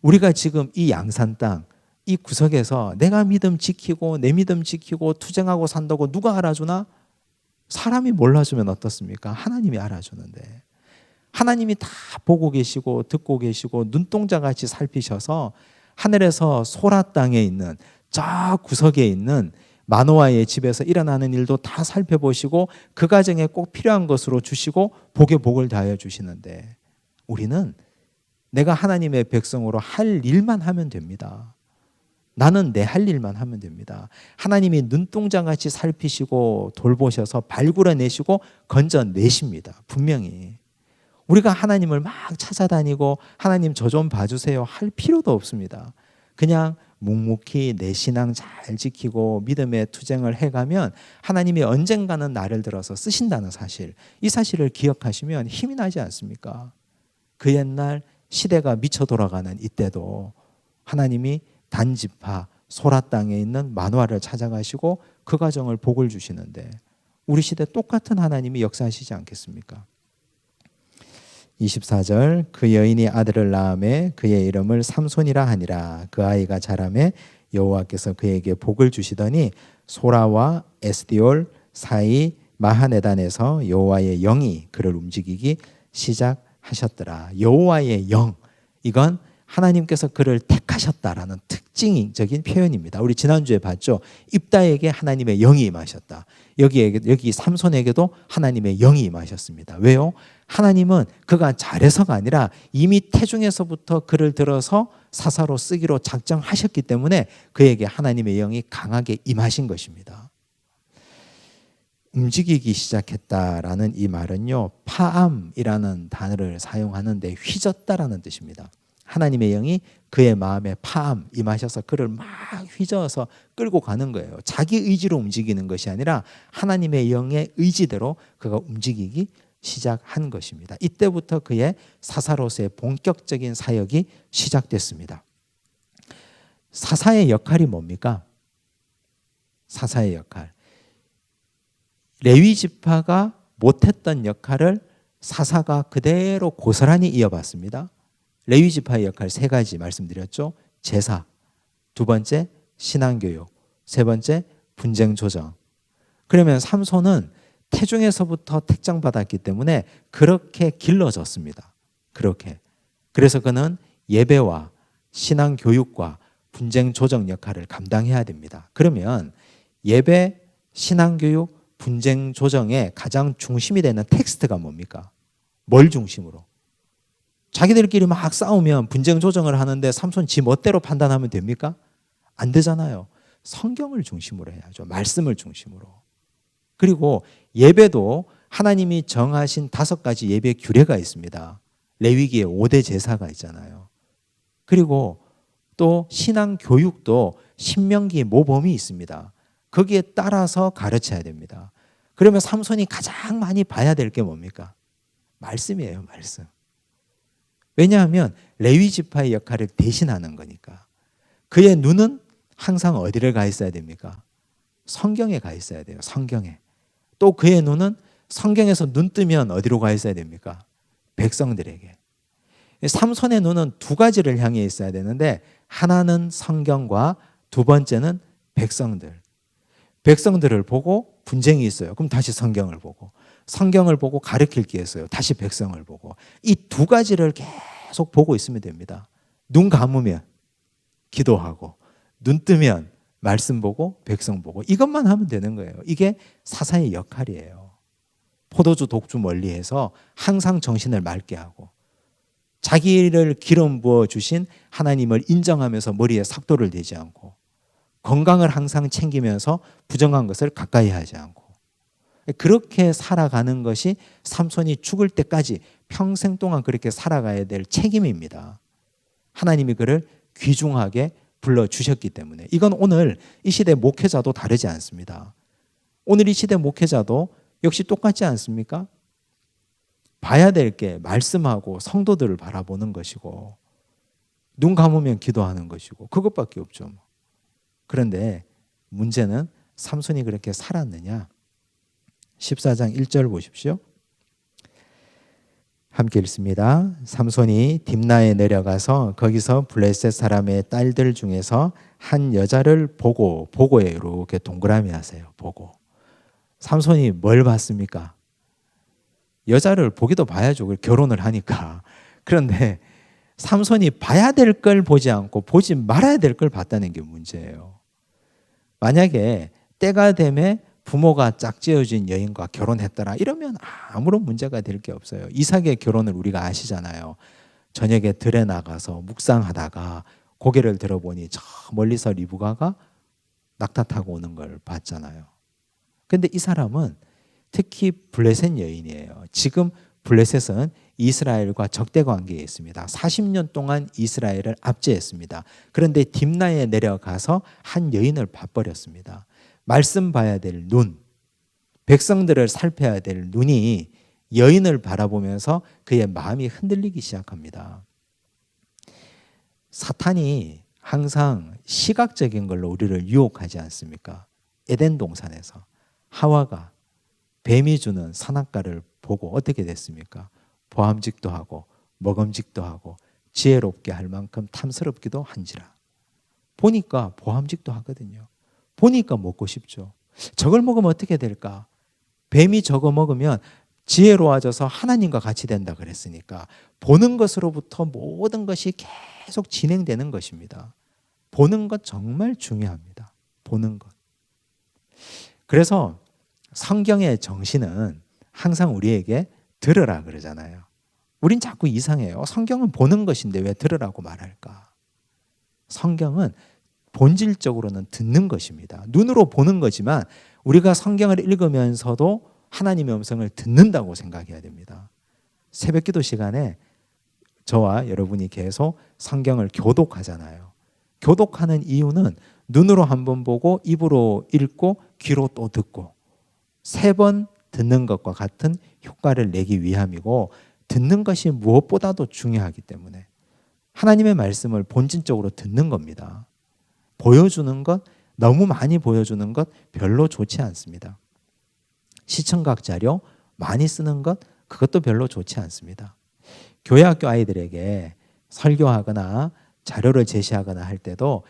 우리가 지금 이 양산 땅, 이 구석에서 내가 믿음 지키고 내 믿음 지키고 투쟁하고 산다고 누가 알아주나? 사람이 몰라주면 어떻습니까? 하나님이 알아주는데. 하나님이 다 보고 계시고 듣고 계시고 눈동자같이 살피셔서 하늘에서 소라 땅에 있는 저 구석에 있는 마노아의 집에서 일어나는 일도 다 살펴보시고 그 가정에 꼭 필요한 것으로 주시고 복에 복을 다하여 주시는데 우리는 내가 하나님의 백성으로 할 일만 하면 됩니다. 나는 내 할 일만 하면 됩니다. 하나님이 눈동자같이 살피시고 돌보셔서 발굴해내시고 건져내십니다. 분명히. 우리가 하나님을 막 찾아다니고 하나님 저 좀 봐주세요 할 필요도 없습니다. 그냥 묵묵히 내 신앙 잘 지키고 믿음의 투쟁을 해가면 하나님이 언젠가는 나를 들어서 쓰신다는 사실, 이 사실을 기억하시면 힘이 나지 않습니까? 그 옛날 시대가 미쳐 돌아가는 이때도 하나님이 단지파 소라 땅에 있는 마노아를 찾아가시고 그 가정을 복을 주시는데 우리 시대 똑같은 하나님이 역사하시지 않겠습니까? 24절 그 여인이 아들을 낳음에 그의 이름을 삼손이라 하니라. 그 아이가 자라매 여호와께서 그에게 복을 주시더니 소라와 에스디올 사이 마하네단에서 여호와의 영이 그를 움직이기 시작하셨더라. 여호와의 영, 이건 하나님께서 그를 택하셨다라는 특징적인 표현입니다. 우리 지난주에 봤죠. 입다에게 하나님의 영이 임하셨다. 여기 삼손에게도 하나님의 영이 임하셨습니다. 왜요? 하나님은 그가 잘해서가 아니라 이미 태중에서부터 그를 들어서 사사로 쓰기로 작정하셨기 때문에 그에게 하나님의 영이 강하게 임하신 것입니다. 움직이기 시작했다라는 이 말은요, 파암이라는 단어를 사용하는데 휘젓다라는 뜻입니다. 하나님의 영이 그의 마음에 파암 임하셔서 그를 막 휘저어서 끌고 가는 거예요. 자기 의지로 움직이는 것이 아니라 하나님의 영의 의지대로 그가 움직이기 시작한 것입니다. 이때부터 그의 사사로서의 본격적인 사역이 시작됐습니다. 사사의 역할이 뭡니까? 사사의 역할. 레위 지파가 못했던 역할을 사사가 그대로 고스란히 이어받습니다. 레위 지파의 역할 세 가지 말씀드렸죠. 제사, 두 번째 신앙교육, 세 번째 분쟁 조정. 그러면 삼손은 태중에서부터 택정받았기 때문에 그렇게 길러졌습니다. 그렇게. 그래서 그는 예배와 신앙교육과 분쟁 조정 역할을 감당해야 됩니다. 그러면 예배, 신앙교육, 분쟁 조정의 가장 중심이 되는 텍스트가 뭡니까? 뭘 중심으로? 자기들끼리 막 싸우면 분쟁 조정을 하는데 삼손 지 멋대로 판단하면 됩니까? 안 되잖아요. 성경을 중심으로 해야죠. 말씀을 중심으로. 그리고 예배도 하나님이 정하신 5가지 예배 규례가 있습니다. 레위기에 5대 제사가 있잖아요. 그리고 또 신앙 교육도 신명기 모범이 있습니다. 거기에 따라서 가르쳐야 됩니다. 그러면 삼손이 가장 많이 봐야 될 게 뭡니까? 말씀이에요, 말씀. 왜냐하면 레위 지파의 역할을 대신하는 거니까. 그의 눈은 항상 어디를 가 있어야 됩니까? 성경에 가 있어야 돼요. 성경에. 또 그의 눈은 성경에서 눈 뜨면 어디로 가 있어야 됩니까? 백성들에게. 삼손의 눈은 2가지를 향해 있어야 되는데 하나는 성경과 두 번째는 백성들. 백성들을 보고 분쟁이 있어요. 그럼 다시 성경을 보고. 성경을 보고 가르칠 게 있어요. 다시 백성을 보고. 이 2가지를 계속 보고 있으면 됩니다. 눈 감으면 기도하고, 눈 뜨면 말씀 보고 백성 보고, 이것만 하면 되는 거예요. 이게 사사의 역할이에요. 포도주 독주 멀리해서 항상 정신을 맑게 하고, 자기를 기름 부어 주신 하나님을 인정하면서 머리에 삭도를 대지 않고, 건강을 항상 챙기면서 부정한 것을 가까이 하지 않고, 그렇게 살아가는 것이 삼손이 죽을 때까지 평생 동안 그렇게 살아가야 될 책임입니다. 하나님이 그를 귀중하게 불러주셨기 때문에. 이건 오늘 이 시대 목회자도 다르지 않습니다. 오늘 이 시대 목회자도 역시 똑같지 않습니까? 봐야 될 게 말씀하고 성도들을 바라보는 것이고, 눈 감으면 기도하는 것이고, 그것밖에 없죠. 그런데 문제는 삼손이 그렇게 살았느냐? 14장 1절 보십시오. 함께 읽습니다. 삼손이 딥나에 내려가서 거기서 블레셋 사람의 딸들 중에서 한 여자를 보고, 보고에 이렇게 동그라미 하세요. 보고. 삼손이 뭘 봤습니까? 여자를 보기도 봐야죠. 결혼을 하니까. 그런데 삼손이 봐야 될 걸 보지 않고 보지 말아야 될 걸 봤다는 게 문제예요. 만약에 때가 되면 부모가 짝지어진 여인과 결혼했더라 이러면 아무런 문제가 될 게 없어요. 이삭의 결혼을 우리가 아시잖아요. 저녁에 들에 나가서 묵상하다가 고개를 들어보니 저 멀리서 리브가가 낙타 타고 오는 걸 봤잖아요. 그런데 이 사람은 특히 블레셋 여인이에요. 지금 블레셋은 이스라엘과 적대 관계에 있습니다. 40년 동안 이스라엘을 압제했습니다. 그런데 딥나에 내려가서 한 여인을 봐버렸습니다. 말씀 봐야 될 눈, 백성들을 살펴야 될 눈이 여인을 바라보면서 그의 마음이 흔들리기 시작합니다. 사탄이 항상 시각적인 걸로 우리를 유혹하지 않습니까? 에덴 동산에서 하와가 뱀이 주는 선악과를 보고 어떻게 됐습니까? 보암직도 하고 먹음직도 하고 지혜롭게 할 만큼 탐스럽기도 한지라. 보니까 보암직도 하거든요. 보니까 먹고 싶죠. 저걸 먹으면 어떻게 될까? 뱀이 저거 먹으면 지혜로워져서 하나님과 같이 된다 그랬으니까 보는 것으로부터 모든 것이 계속 진행되는 것입니다. 보는 것 정말 중요합니다. 보는 것. 그래서 성경의 정신은 항상 우리에게 들으라 그러잖아요. 우린 자꾸 이상해요. 성경은 보는 것인데 왜 들으라고 말할까? 성경은 본질적으로는 듣는 것입니다. 눈으로 보는 거지만 우리가 성경을 읽으면서도 하나님의 음성을 듣는다고 생각해야 됩니다. 새벽기도 시간에 저와 여러분이 계속 성경을 교독하잖아요. 교독하는 이유는 눈으로 한번 보고 입으로 읽고 귀로 또 듣고 3번 듣는 것과 같은 효과를 내기 위함이고, 듣는 것이 무엇보다도 중요하기 때문에 하나님의 말씀을 본질적으로 듣는 겁니다. 보여주는 것, 너무 많이 보여주는 것 별로 좋지 않습니다. 시청각 자료 많이 쓰는 것, 그것도 별로 좋지 않습니다. 교회 학교 아이들에게 설교하거나 자료를 제시하거나 할 때도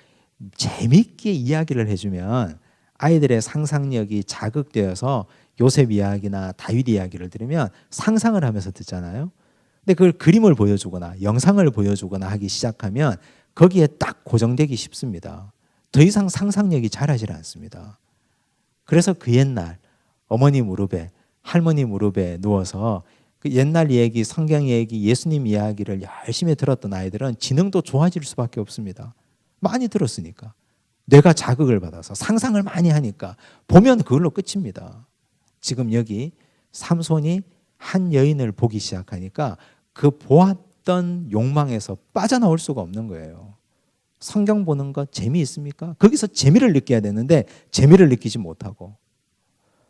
재미있게 이야기를 해주면 아이들의 상상력이 자극되어서 요셉 이야기나 다윗 이야기를 들으면 상상을 하면서 듣잖아요. 근데 그걸 그림을 보여주거나 영상을 보여주거나 하기 시작하면 거기에 딱 고정되기 쉽습니다. 더 이상 상상력이 자라질 않습니다. 그래서 그 옛날 어머니 무릎에, 할머니 무릎에 누워서 그 옛날 얘기, 성경 얘기, 예수님 이야기를 열심히 들었던 아이들은 지능도 좋아질 수밖에 없습니다. 많이 들었으니까. 뇌가 자극을 받아서 상상을 많이 하니까 보면 그걸로 끝입니다. 지금 여기 삼손이 한 여인을 보기 시작하니까 그 보았던 욕망에서 빠져나올 수가 없는 거예요. 성경 보는 거 재미있습니까? 거기서 재미를 느껴야 되는데 재미를 느끼지 못하고,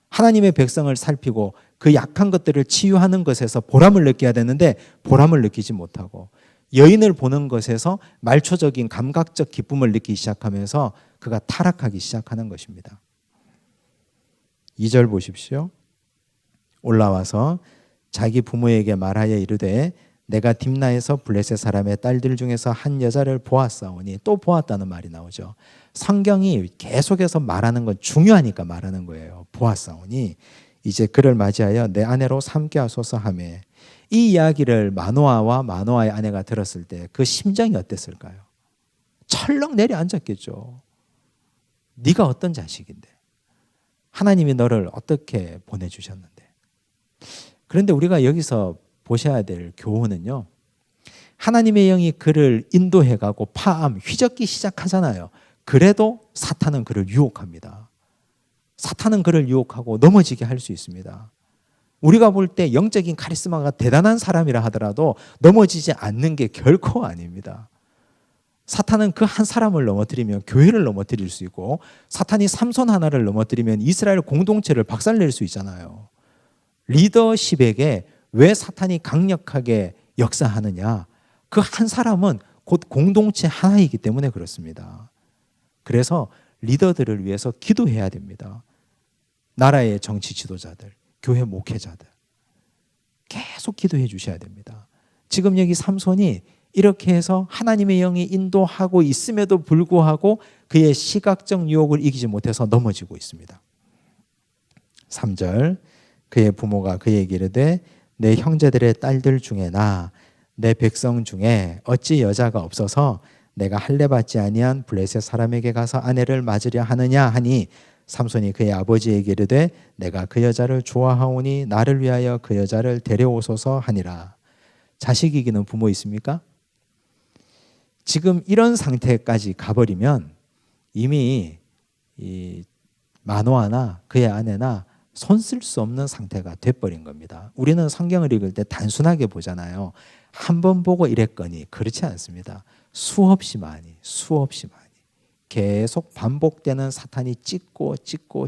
하나님의 백성을 살피고 그 약한 것들을 치유하는 것에서 보람을 느껴야 되는데 보람을 느끼지 못하고, 여인을 보는 것에서 말초적인 감각적 기쁨을 느끼기 시작하면서 그가 타락하기 시작하는 것입니다. 2절 보십시오. 올라와서 자기 부모에게 말하여 이르되 내가 딥나에서 블레셋 사람의 딸들 중에서 한 여자를 보았사오니, 또 보았다는 말이 나오죠. 성경이 계속해서 말하는 건 중요하니까 말하는 거예요. 보았사오니 이제 그를 맞이하여 내 아내로 삼게 하소서 하매 이 이야기를 마노아와 마노아의 아내가 들었을 때 그 심정이 어땠을까요? 철렁 내려앉았겠죠. 네가 어떤 자식인데, 하나님이 너를 어떻게 보내주셨는데. 그런데 우리가 여기서 보셔야 될 교훈은요, 하나님의 영이 그를 인도해가고 파암, 휘젓기 시작하잖아요. 그래도 사탄은 그를 유혹합니다. 사탄은 그를 유혹하고 넘어지게 할 수 있습니다. 우리가 볼 때 영적인 카리스마가 대단한 사람이라 하더라도 넘어지지 않는 게 결코 아닙니다. 사탄은 그 한 사람을 넘어뜨리면 교회를 넘어뜨릴 수 있고, 사탄이 삼손 하나를 넘어뜨리면 이스라엘 공동체를 박살낼 수 있잖아요. 리더십에게 왜 사탄이 강력하게 역사하느냐? 그 한 사람은 곧 공동체 하나이기 때문에 그렇습니다. 그래서 리더들을 위해서 기도해야 됩니다. 나라의 정치 지도자들, 교회 목회자들 계속 기도해 주셔야 됩니다. 지금 여기 삼손이 이렇게 해서 하나님의 영이 인도하고 있음에도 불구하고 그의 시각적 유혹을 이기지 못해서 넘어지고 있습니다. 3절, 그의 부모가 그에게 이르되 내 형제들의 딸들 중에 내 백성 중에 어찌 여자가 없어서 내가 할례받지 아니한 블레셋 사람에게 가서 아내를 맞으려 하느냐 하니, 삼손이 그의 아버지에게 이르되 내가 그 여자를 좋아하오니 나를 위하여 그 여자를 데려오소서 하니라. 자식 이기는 부모 있습니까? 지금 이런 상태까지 가버리면 이미 이 마노아나 그의 아내나 손 쓸 수 없는 상태가 돼버린 겁니다. 우리는 성경을 읽을 때 단순하게 보잖아요. 한 번 보고 이랬거니. 그렇지 않습니다. 수없이 많이 계속 반복되는 사탄이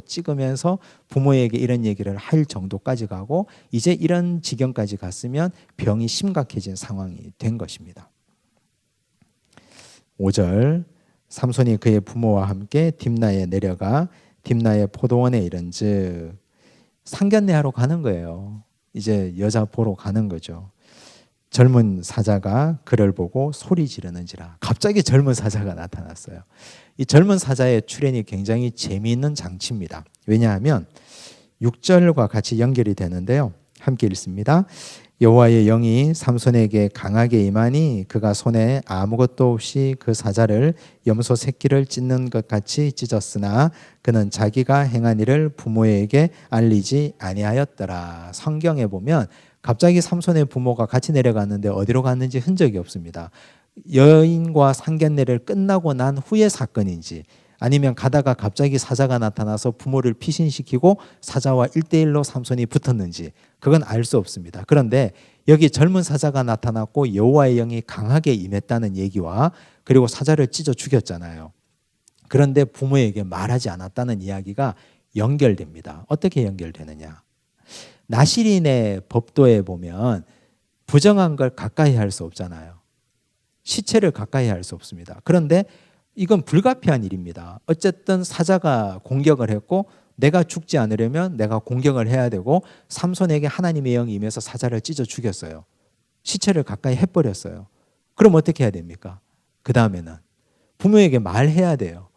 찍으면서 부모에게 이런 얘기를 할 정도까지 가고, 이제 이런 지경까지 갔으면 병이 심각해진 상황이 된 것입니다. 5절, 삼손이 그의 부모와 함께 딥나에 내려가 딥나의 포도원에 이른즉, 상견례하러 가는 거예요. 이제 여자 보러 가는 거죠. 젊은 사자가 그를 보고 소리 지르는지라. 갑자기 젊은 사자가 나타났어요. 이 젊은 사자의 출현이 굉장히 재미있는 장치입니다. 왜냐하면 6절과 같이 연결이 되는데요. 함께 읽습니다. 여호와의 영이 삼손에게 강하게 임하니 그가 손에 아무것도 없이 그 사자를 염소 새끼를 찢는 것 같이 찢었으나 그는 자기가 행한 일을 부모에게 알리지 아니하였더라. 성경에 보면 갑자기 삼손의 부모가 같이 내려갔는데 어디로 갔는지 흔적이 없습니다. 여인과 상견례를 끝나고 난 후의 사건인지, 아니면 가다가 갑자기 사자가 나타나서 부모를 피신시키고 사자와 1대1로 삼손이 붙었는지, 그건 알 수 없습니다. 그런데 여기 젊은 사자가 나타났고 여호와의 영이 강하게 임했다는 얘기와, 그리고 사자를 찢어 죽였잖아요. 그런데 부모에게 말하지 않았다는 이야기가 연결됩니다. 어떻게 연결되느냐? 나시린의 법도에 보면 부정한 걸 가까이 할 수 없잖아요. 시체를 가까이 할 수 없습니다. 그런데 이건 불가피한 일입니다. 어쨌든 사자가 공격을 했고 내가 죽지 않으려면 내가 공격을 해야 되고, 삼손에게 하나님의 영이 임해서 사자를 찢어 죽였어요. 시체를 가까이 해버렸어요. 그럼 어떻게 해야 됩니까? 그 다음에는 부모에게 말해야 돼요.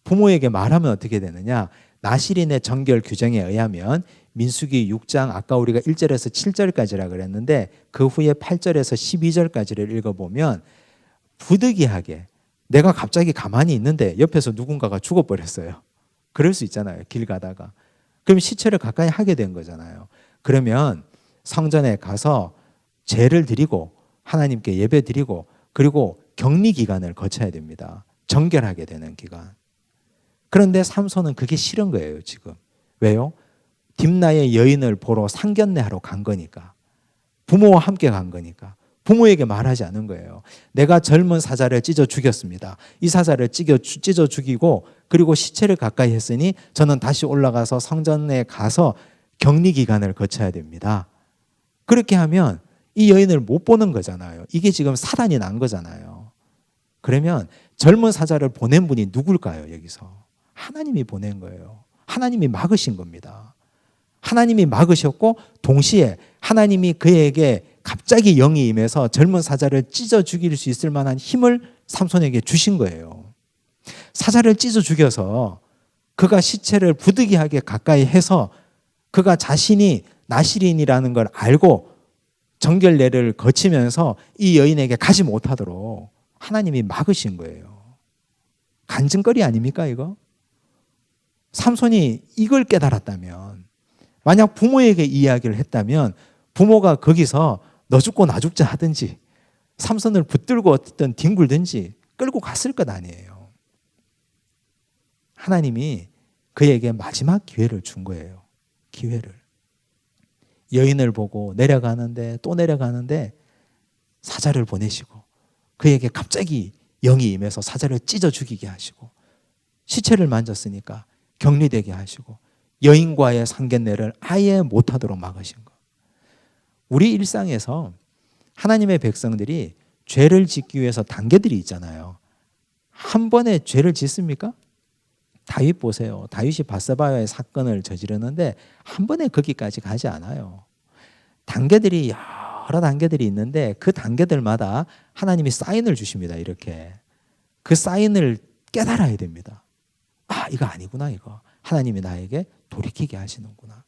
부모에게 말하면 어떻게 되느냐? 나시린의 정결 규정에 의하면 민수기 6장, 아까 우리가 1절에서 7절까지라 그랬는데 그 후에 8절에서 12절까지를 읽어보면 부득이하게 내가 갑자기 가만히 있는데 옆에서 누군가가 죽어버렸어요. 그럴 수 있잖아요. 길 가다가. 그럼 시체를 가까이 하게 된 거잖아요. 그러면 성전에 가서 제를 드리고 하나님께 예배 드리고, 그리고 격리 기간을 거쳐야 됩니다. 정결하게 되는 기간. 그런데 삼손은 그게 싫은 거예요, 지금. 왜요? 딥나의 여인을 보러 상견례하러 간 거니까. 부모와 함께 간 거니까. 부모에게 말하지 않은 거예요. 내가 젊은 사자를 찢어 죽였습니다. 이 사자를 찢어 죽이고 그리고 시체를 가까이 했으니 저는 다시 올라가서 성전에 가서 격리 기간을 거쳐야 됩니다. 그렇게 하면 이 여인을 못 보는 거잖아요. 이게 지금 사단이 난 거잖아요. 그러면 젊은 사자를 보낸 분이 누굴까요? 여기서 하나님이 보낸 거예요. 하나님이 막으신 겁니다. 하나님이 막으셨고 동시에 하나님이 그에게 갑자기 영이 임해서 젊은 사자를 찢어 죽일 수 있을 만한 힘을 삼손에게 주신 거예요. 사자를 찢어 죽여서 그가 시체를 부득이하게 가까이 해서 그가 자신이 나시린이라는 걸 알고 정결례를 거치면서 이 여인에게 가지 못하도록 하나님이 막으신 거예요. 간증거리 아닙니까 이거? 삼손이 이걸 깨달았다면, 만약 부모에게 이야기를 했다면 부모가 거기서 너 죽고 나 죽자 하든지 삼손을 붙들고 어떤 뒹굴든지 끌고 갔을 것 아니에요. 하나님이 그에게 마지막 기회를 준 거예요. 기회를. 여인을 보고 내려가는데 또 내려가는데 사자를 보내시고 그에게 갑자기 영이 임해서 사자를 찢어 죽이게 하시고 시체를 만졌으니까 격리되게 하시고 여인과의 상견례를 아예 못하도록 막으신 거. 우리 일상에서 하나님의 백성들이 죄를 짓기 위해서 단계들이 있잖아요. 한 번에 죄를 짓습니까? 다윗 보세요. 다윗이 밧세바와의 사건을 저지르는데 한 번에 거기까지 가지 않아요. 단계들이 여러 단계들이 있는데 그 단계들마다 하나님이 사인을 주십니다. 이렇게. 그 사인을 깨달아야 됩니다. 아, 이거 아니구나 이거. 하나님이 나에게 돌이키게 하시는구나.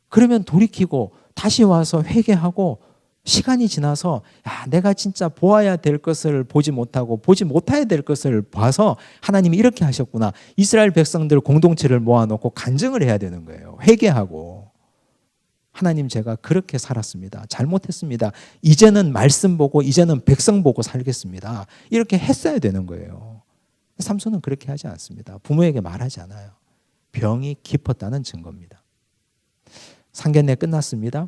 그러면 돌이키고 다시 와서 회개하고 시간이 지나서 야, 내가 진짜 보아야 될 것을 보지 못하고 보지 못해야 될 것을 봐서 하나님이 이렇게 하셨구나. 이스라엘 백성들 공동체를 모아놓고 간증을 해야 되는 거예요. 회개하고. 하나님 제가 그렇게 살았습니다. 잘못했습니다. 이제는 말씀 보고 이제는 백성 보고 살겠습니다. 이렇게 했어야 되는 거예요. 삼손은 그렇게 하지 않습니다. 부모에게 말하지 않아요. 병이 깊었다는 증거입니다. 상견례 끝났습니다.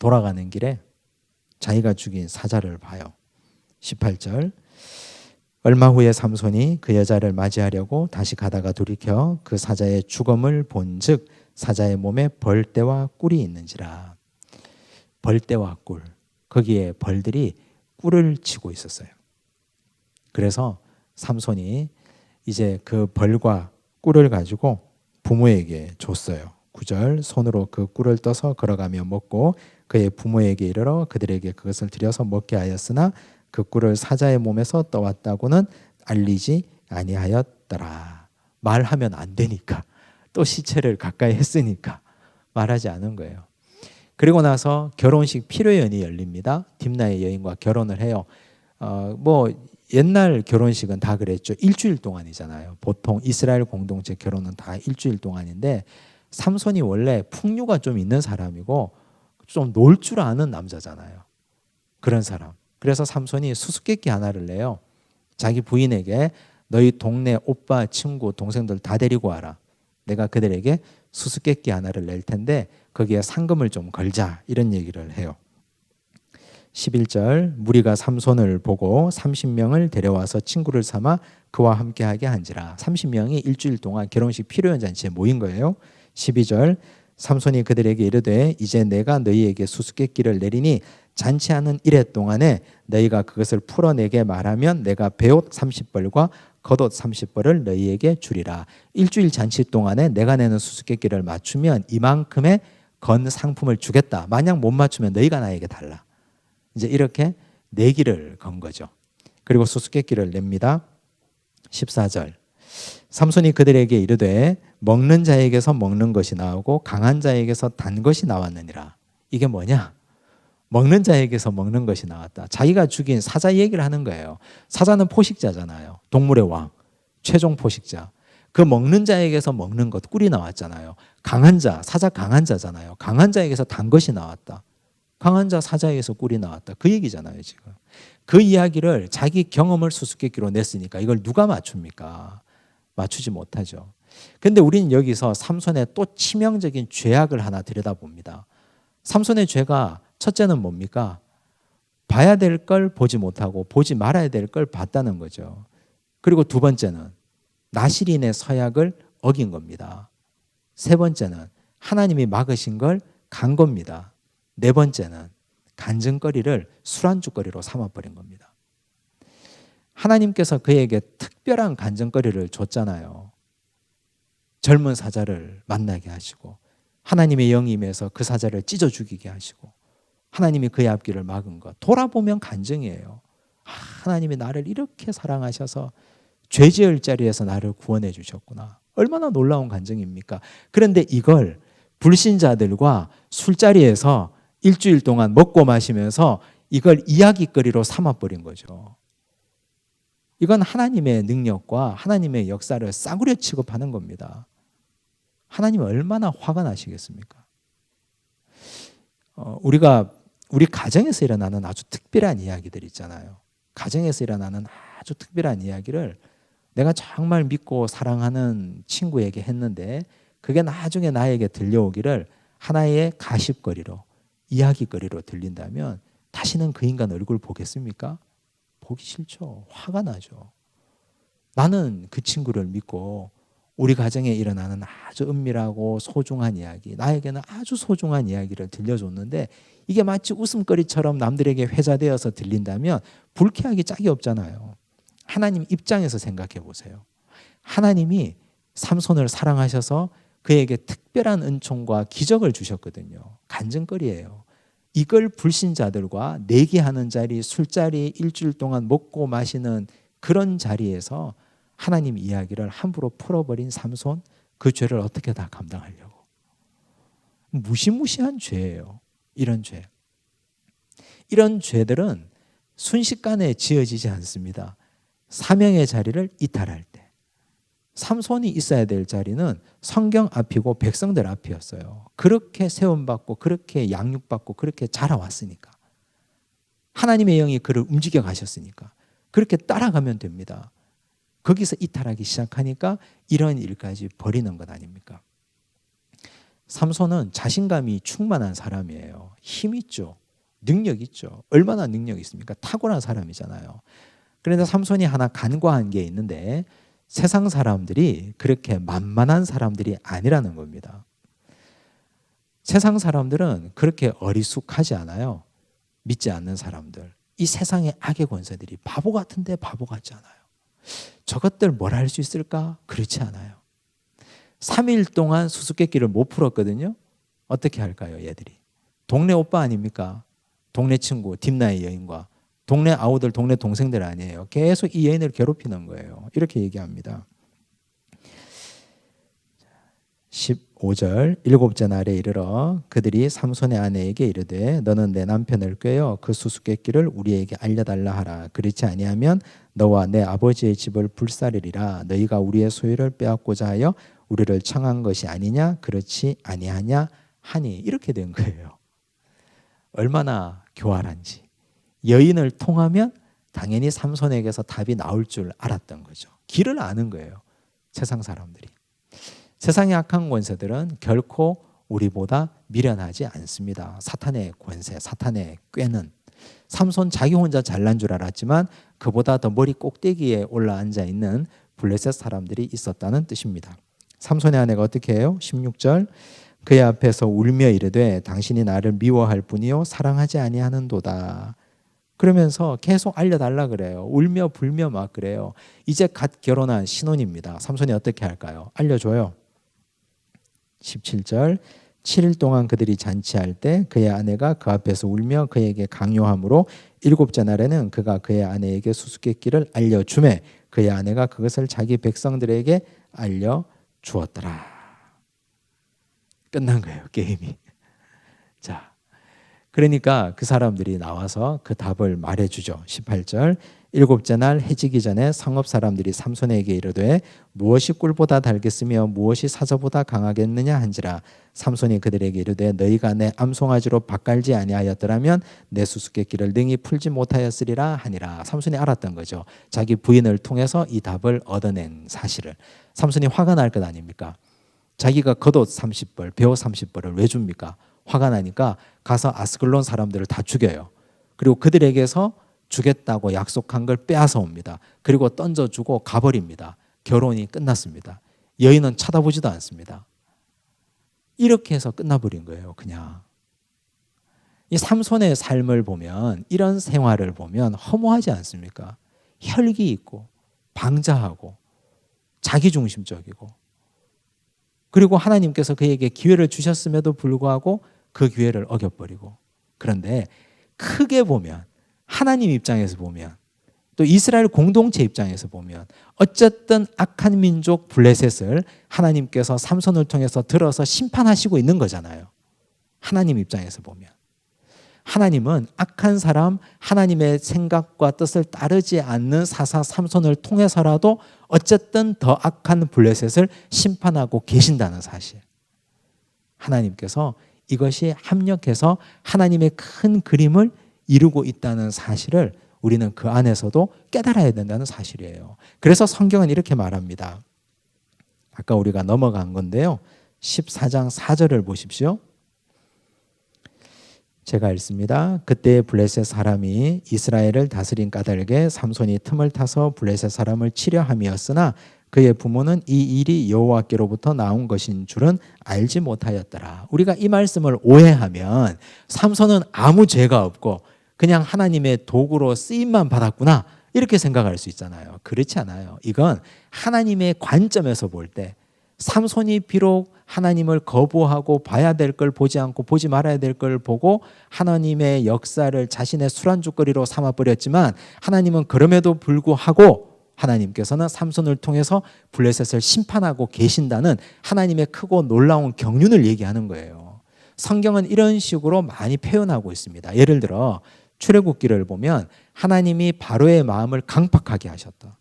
돌아가는 길에 자기가 죽인 사자를 봐요. 18절. 얼마 후에 삼손이 그 여자를 맞이하려고 다시 가다가 돌이켜 그 사자의 죽음을 본즉 사자의 몸에 벌떼와 꿀이 있는지라. 벌떼와 꿀. 거기에 벌들이 꿀을 치고 있었어요. 그래서 삼손이 이제 그 벌과 꿀을 가지고 부모에게 줬어요. 9절. 손으로 그 꿀을 떠서 걸어가며 먹고 그의 부모에게 이르러 그들에게 그것을 드려서 먹게 하였으나 그 꿀을 사자의 몸에서 떠왔다고는 알리지 아니하였더라. 말하면 안 되니까. 또 시체를 가까이 했으니까 말하지 않은 거예요. 그리고 나서 결혼식 피로연이 열립니다. 딥나의 여인과 결혼을 해요. 옛날 결혼식은 다 그랬죠. 일주일 동안이잖아요. 보통 이스라엘 공동체 결혼은 다 일주일 동안인데 삼손이 원래 풍류가 좀 있는 사람이고 좀 놀 줄 아는 남자잖아요. 그런 사람. 그래서 삼손이 수수께끼 하나를 내요. 자기 부인에게 너희 동네 오빠, 친구, 동생들 다 데리고 와라. 내가 그들에게 수수께끼 하나를 낼 텐데 거기에 상금을 좀 걸자. 이런 얘기를 해요. 11절. 무리가 삼손을 보고 30명을 데려와서 친구를 삼아 그와 함께하게 한지라. 30명이 일주일 동안 결혼식 피로연 잔치에 모인 거예요. 12절. 삼손이 그들에게 이르되 이제 내가 너희에게 수수께끼를 내리니 잔치하는 이래 동안에 너희가 그것을 풀어내게 말하면 내가 베옷 30벌과 겉옷 30벌을 너희에게 주리라. 일주일 잔치 동안에 내가 내는 수수께끼를 맞추면 이만큼의 건 상품을 주겠다. 만약 못 맞추면 너희가 나에게 달라. 이제 이렇게 내기를 건 거죠. 그리고 수수께끼를 냅니다. 14절. 삼손이 그들에게 이르되 먹는 자에게서 먹는 것이 나오고 강한 자에게서 단 것이 나왔느니라. 이게 뭐냐? 먹는 자에게서 먹는 것이 나왔다. 자기가 죽인 사자 얘기를 하는 거예요. 사자는 포식자잖아요. 동물의 왕, 최종 포식자. 그 먹는 자에게서 먹는 것, 꿀이 나왔잖아요. 강한 자, 사자 강한 자잖아요. 강한 자에게서 단 것이 나왔다. 강한 자 사자에게서 꿀이 나왔다. 그 얘기잖아요 지금. 그 이야기를 자기 경험을 수수께끼로 냈으니까 이걸 누가 맞춥니까? 맞추지 못하죠. 그런데 우리는 여기서 삼손의 또 치명적인 죄악을 하나 들여다봅니다. 삼손의 죄가 첫째는 뭡니까? 봐야 될 걸 보지 못하고 보지 말아야 될 걸 봤다는 거죠. 그리고 두 번째는 나실인의 서약을 어긴 겁니다. 세 번째는 하나님이 막으신 걸 간 겁니다. 네 번째는 간증거리를 술안주거리로 삼아버린 겁니다. 하나님께서 그에게 특별한 간증거리를 줬잖아요. 젊은 사자를 만나게 하시고 하나님의 영이 임해서 그 사자를 찢어 죽이게 하시고 하나님이 그의 앞길을 막은 것. 돌아보면 간증이에요. 하나님이 나를 이렇게 사랑하셔서 죄 지을 자리에서 나를 구원해 주셨구나. 얼마나 놀라운 간증입니까? 그런데 이걸 불신자들과 술자리에서 일주일 동안 먹고 마시면서 이걸 이야기거리로 삼아버린 거죠. 이건 하나님의 능력과 하나님의 역사를 싸구려 취급하는 겁니다. 하나님은 얼마나 화가 나시겠습니까? 우리 가정에서 일어나는 아주 특별한 이야기들 있잖아요. 가정에서 일어나는 아주 특별한 이야기를 내가 정말 믿고 사랑하는 친구에게 했는데 그게 나중에 나에게 들려오기를 하나의 가십거리로, 이야기거리로 들린다면 다시는 그 인간 얼굴 보겠습니까? 보기 싫죠. 화가 나죠. 나는 그 친구를 믿고 우리 가정에 일어나는 아주 은밀하고 소중한 이야기, 나에게는 아주 소중한 이야기를 들려줬는데 이게 마치 웃음거리처럼 남들에게 회자되어서 들린다면 불쾌하기 짝이 없잖아요. 하나님 입장에서 생각해 보세요. 하나님이 삼손을 사랑하셔서 그에게 특별한 은총과 기적을 주셨거든요. 간증거리예요. 이걸 불신자들과 내기하는 자리, 술자리 일주일 동안 먹고 마시는 그런 자리에서 하나님 이야기를 함부로 풀어버린 삼손, 그 죄를 어떻게 다 감당하려고. 무시무시한 죄예요. 이런 죄. 이런 죄들은 순식간에 지어지지 않습니다. 사명의 자리를 이탈할 때. 삼손이 있어야 될 자리는 성경 앞이고 백성들 앞이었어요. 그렇게 세움받고 그렇게 양육받고 그렇게 자라왔으니까. 하나님의 영이 그를 움직여 가셨으니까. 그렇게 따라가면 됩니다. 거기서 이탈하기 시작하니까 이런 일까지 벌이는 것 아닙니까? 삼손은 자신감이 충만한 사람이에요. 힘 있죠. 능력 있죠. 얼마나 능력이 있습니까? 탁월한 사람이잖아요. 그런데 삼손이 하나 간과한 게 있는데 세상 사람들이 그렇게 만만한 사람들이 아니라는 겁니다. 세상 사람들은 그렇게 어리숙하지 않아요. 믿지 않는 사람들. 이 세상의 악의 권세들이 바보 같은데 바보 같지 않아요. 저것들 뭘 할 수 있을까? 그렇지 않아요. 3일 동안 수수께끼를 못 풀었거든요. 어떻게 할까요, 얘들이? 동네 오빠 아닙니까? 동네 친구, 딥나의 여인과 동네 아우들, 동네 동생들 아니에요. 계속 이 여인을 괴롭히는 거예요. 이렇게 얘기합니다. 15절 일곱째 날에 이르러 그들이 삼손의 아내에게 이르되 너는 내 남편을 꾀어 그 수수께끼를 우리에게 알려달라 하라. 그렇지 아니하면 너와 내 아버지의 집을 불사르리라. 너희가 우리의 소유를 빼앗고자 하여 우리를 청한 것이 아니냐? 그렇지 아니하냐? 하니. 이렇게 된 거예요. 얼마나 교활한지. 여인을 통하면 당연히 삼손에게서 답이 나올 줄 알았던 거죠. 길을 아는 거예요. 세상 사람들이. 세상의 악한 권세들은 결코 우리보다 미련하지 않습니다. 사탄의 권세, 사탄의 꾀는. 삼손 자기 혼자 잘난 줄 알았지만 그보다 더 머리 꼭대기에 올라앉아 있는 블레셋 사람들이 있었다는 뜻입니다. 삼손의 아내가 어떻게 해요? 16절 그의 앞에서 울며 이르되 당신이 나를 미워할 뿐이요 사랑하지 아니하는도다. 그러면서 계속 알려달라 그래요. 울며 불며 막 그래요. 이제 갓 결혼한 신혼입니다. 삼손이 어떻게 할까요? 알려줘요. 17절 7일 동안 그들이 잔치할 때 그의 아내가 그 앞에서 울며 그에게 강요함으로 일곱째 날에는 그가 그의 아내에게 수수께끼를 알려주매 그의 아내가 그것을 자기 백성들에게 알려주었더라. 끝난 거예요, 게임이. 자, 그러니까 그 사람들이 나와서 그 답을 말해주죠. 18절 일곱째 날 해지기 전에 성읍 사람들이 삼손에게 이르되 무엇이 꿀보다 달겠으며 무엇이 사자보다 강하겠느냐 한지라. 삼손이 그들에게 이르되 너희가 내 암송아지로 밭갈지 아니하였더라면 내 수수께끼를 능히 풀지 못하였으리라 하니라. 삼손이 알았던 거죠. 자기 부인을 통해서 이 답을 얻어낸 사실을. 삼손이 화가 날 것 아닙니까? 자기가 겉옷 30벌, 베옷 30벌을 왜 줍니까? 화가 나니까 가서 아스글론 사람들을 다 죽여요. 그리고 그들에게서 주겠다고 약속한 걸 빼앗아 옵니다. 그리고 던져주고 가버립니다. 결혼이 끝났습니다. 여인은 쳐다보지도 않습니다. 이렇게 해서 끝나버린 거예요. 그냥. 이 삼손의 삶을 보면 이런 생활을 보면 허무하지 않습니까? 혈기 있고 방자하고 자기중심적이고 그리고 하나님께서 그에게 기회를 주셨음에도 불구하고 그 기회를 어겨버리고 그런데 크게 보면 하나님 입장에서 보면 또 이스라엘 공동체 입장에서 보면 어쨌든 악한 민족 블레셋을 하나님께서 삼손을 통해서 들어서 심판하시고 있는 거잖아요. 하나님 입장에서 보면. 하나님은 악한 사람, 하나님의 생각과 뜻을 따르지 않는 사사 삼손을 통해서라도 어쨌든 더 악한 블레셋을 심판하고 계신다는 사실. 하나님께서 이것이 합력해서 하나님의 큰 그림을 이루고 있다는 사실을 우리는 그 안에서도 깨달아야 된다는 사실이에요. 그래서 성경은 이렇게 말합니다. 아까 우리가 넘어간 건데요. 14장 4절을 보십시오. 제가 읽습니다. 그때 블레셋 사람이 이스라엘을 다스린 까닭에 삼손이 틈을 타서 블레셋 사람을 치려 함이었으나 그의 부모는 이 일이 여호와께로부터 나온 것인 줄은 알지 못하였더라. 우리가 이 말씀을 오해하면 삼손은 아무 죄가 없고 그냥 하나님의 도구로 쓰임만 받았구나 이렇게 생각할 수 있잖아요. 그렇지 않아요. 이건 하나님의 관점에서 볼 때 삼손이 비록 하나님을 거부하고 봐야 될 걸 보지 않고 보지 말아야 될 걸 보고 하나님의 역사를 자신의 술안주거리로 삼아버렸지만 하나님은 그럼에도 불구하고 하나님께서는 삼손을 통해서 블레셋을 심판하고 계신다는 하나님의 크고 놀라운 경륜을 얘기하는 거예요. 성경은 이런 식으로 많이 표현하고 있습니다. 예를 들어 출애굽기를 보면 하나님이 바로의 마음을 강팍하게 하셨다.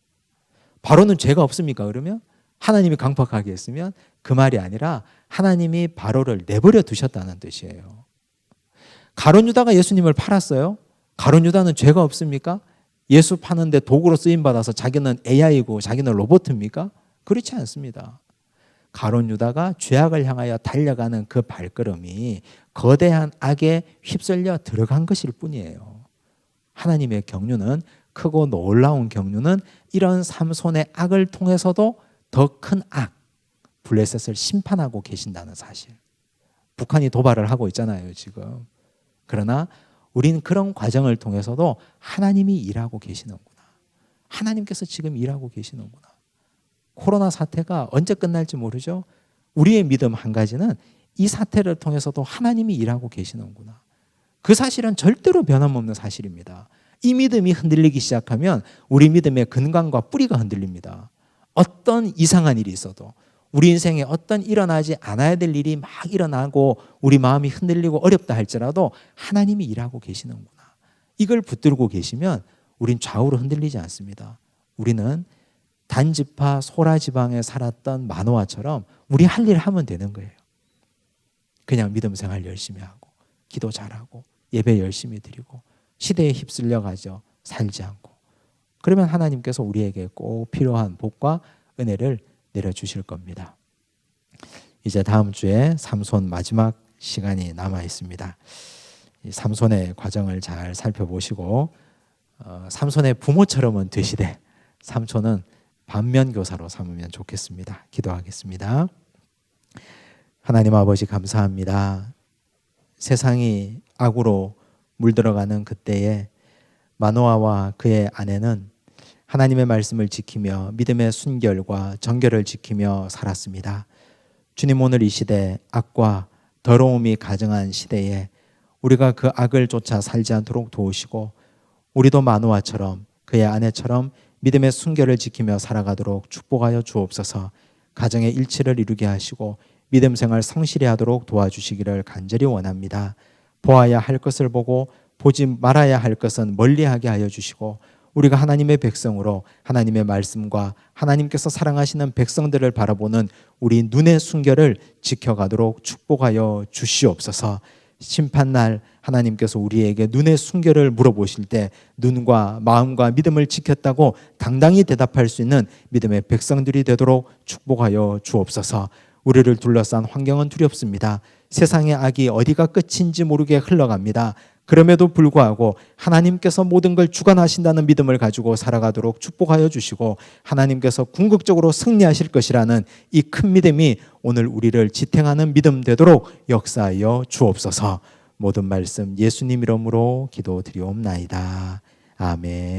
바로는 죄가 없습니까? 그러면 하나님이 강팍하게 했으면 그 말이 아니라 하나님이 바로를 내버려 두셨다는 뜻이에요. 가룟 유다가 예수님을 팔았어요. 가룟 유다는 죄가 없습니까? 예수 파는데 도구로 쓰임받아서 자기는 AI고 자기는 로봇입니까? 그렇지 않습니다. 가룟 유다가 죄악을 향하여 달려가는 그 발걸음이 거대한 악에 휩쓸려 들어간 것일 뿐이에요. 하나님의 경륜은 크고 놀라운 경륜은 이런 삼손의 악을 통해서도 더 큰 악, 블레셋을 심판하고 계신다는 사실. 북한이 도발을 하고 있잖아요, 지금. 그러나 우린 그런 과정을 통해서도 하나님이 일하고 계시는구나. 하나님께서 지금 일하고 계시는구나. 코로나 사태가 언제 끝날지 모르죠. 우리의 믿음 한 가지는 이 사태를 통해서도 하나님이 일하고 계시는구나. 그 사실은 절대로 변함없는 사실입니다. 이 믿음이 흔들리기 시작하면 우리 믿음의 근간과 뿌리가 흔들립니다. 어떤 이상한 일이 있어도 우리 인생에 어떤 일어나지 않아야 될 일이 막 일어나고 우리 마음이 흔들리고 어렵다 할지라도 하나님이 일하고 계시는구나. 이걸 붙들고 계시면 우린 좌우로 흔들리지 않습니다. 우리는 단지파 소라 지방에 살았던 마노아처럼 우리 할 일 하면 되는 거예요. 그냥 믿음 생활 열심히 하고 기도 잘하고 예배 열심히 드리고 시대에 휩쓸려 가죠. 살지 않고. 그러면 하나님께서 우리에게 꼭 필요한 복과 은혜를 내려주실 겁니다. 이제 다음 주에 삼손 마지막 시간이 남아 있습니다. 이 삼손의 과정을 잘 살펴보시고 삼손의 부모처럼은 되시되 삼손은 반면교사로 삼으면 좋겠습니다. 기도하겠습니다. 하나님 아버지 감사합니다. 세상이 악으로 물들어가는 그때에 마노아와 그의 아내는 하나님의 말씀을 지키며 믿음의 순결과 정결을 지키며 살았습니다. 주님, 오늘 이 시대 악과 더러움이 가증한 시대에 우리가 그 악을 쫓아 살지 않도록 도우시고 우리도 마노아처럼 그의 아내처럼 믿음의 순결을 지키며 살아가도록 축복하여 주옵소서. 가정의 일치를 이루게 하시고 믿음 생활 성실히 하도록 도와주시기를 간절히 원합니다. 보아야 할 것을 보고 보지 말아야 할 것은 멀리하게 하여 주시고 우리가 하나님의 백성으로 하나님의 말씀과 하나님께서 사랑하시는 백성들을 바라보는 우리 눈의 순결을 지켜가도록 축복하여 주시옵소서. 심판날 하나님께서 우리에게 눈의 순결을 물어보실 때 눈과 마음과 믿음을 지켰다고 당당히 대답할 수 있는 믿음의 백성들이 되도록 축복하여 주옵소서. 우리를 둘러싼 환경은 두렵습니다. 세상의 악이 어디가 끝인지 모르게 흘러갑니다. 그럼에도 불구하고 하나님께서 모든 걸 주관하신다는 믿음을 가지고 살아가도록 축복하여 주시고 하나님께서 궁극적으로 승리하실 것이라는 이 큰 믿음이 오늘 우리를 지탱하는 믿음 되도록 역사하여 주옵소서. 모든 말씀 예수님 이름으로 기도드리옵나이다. 아멘.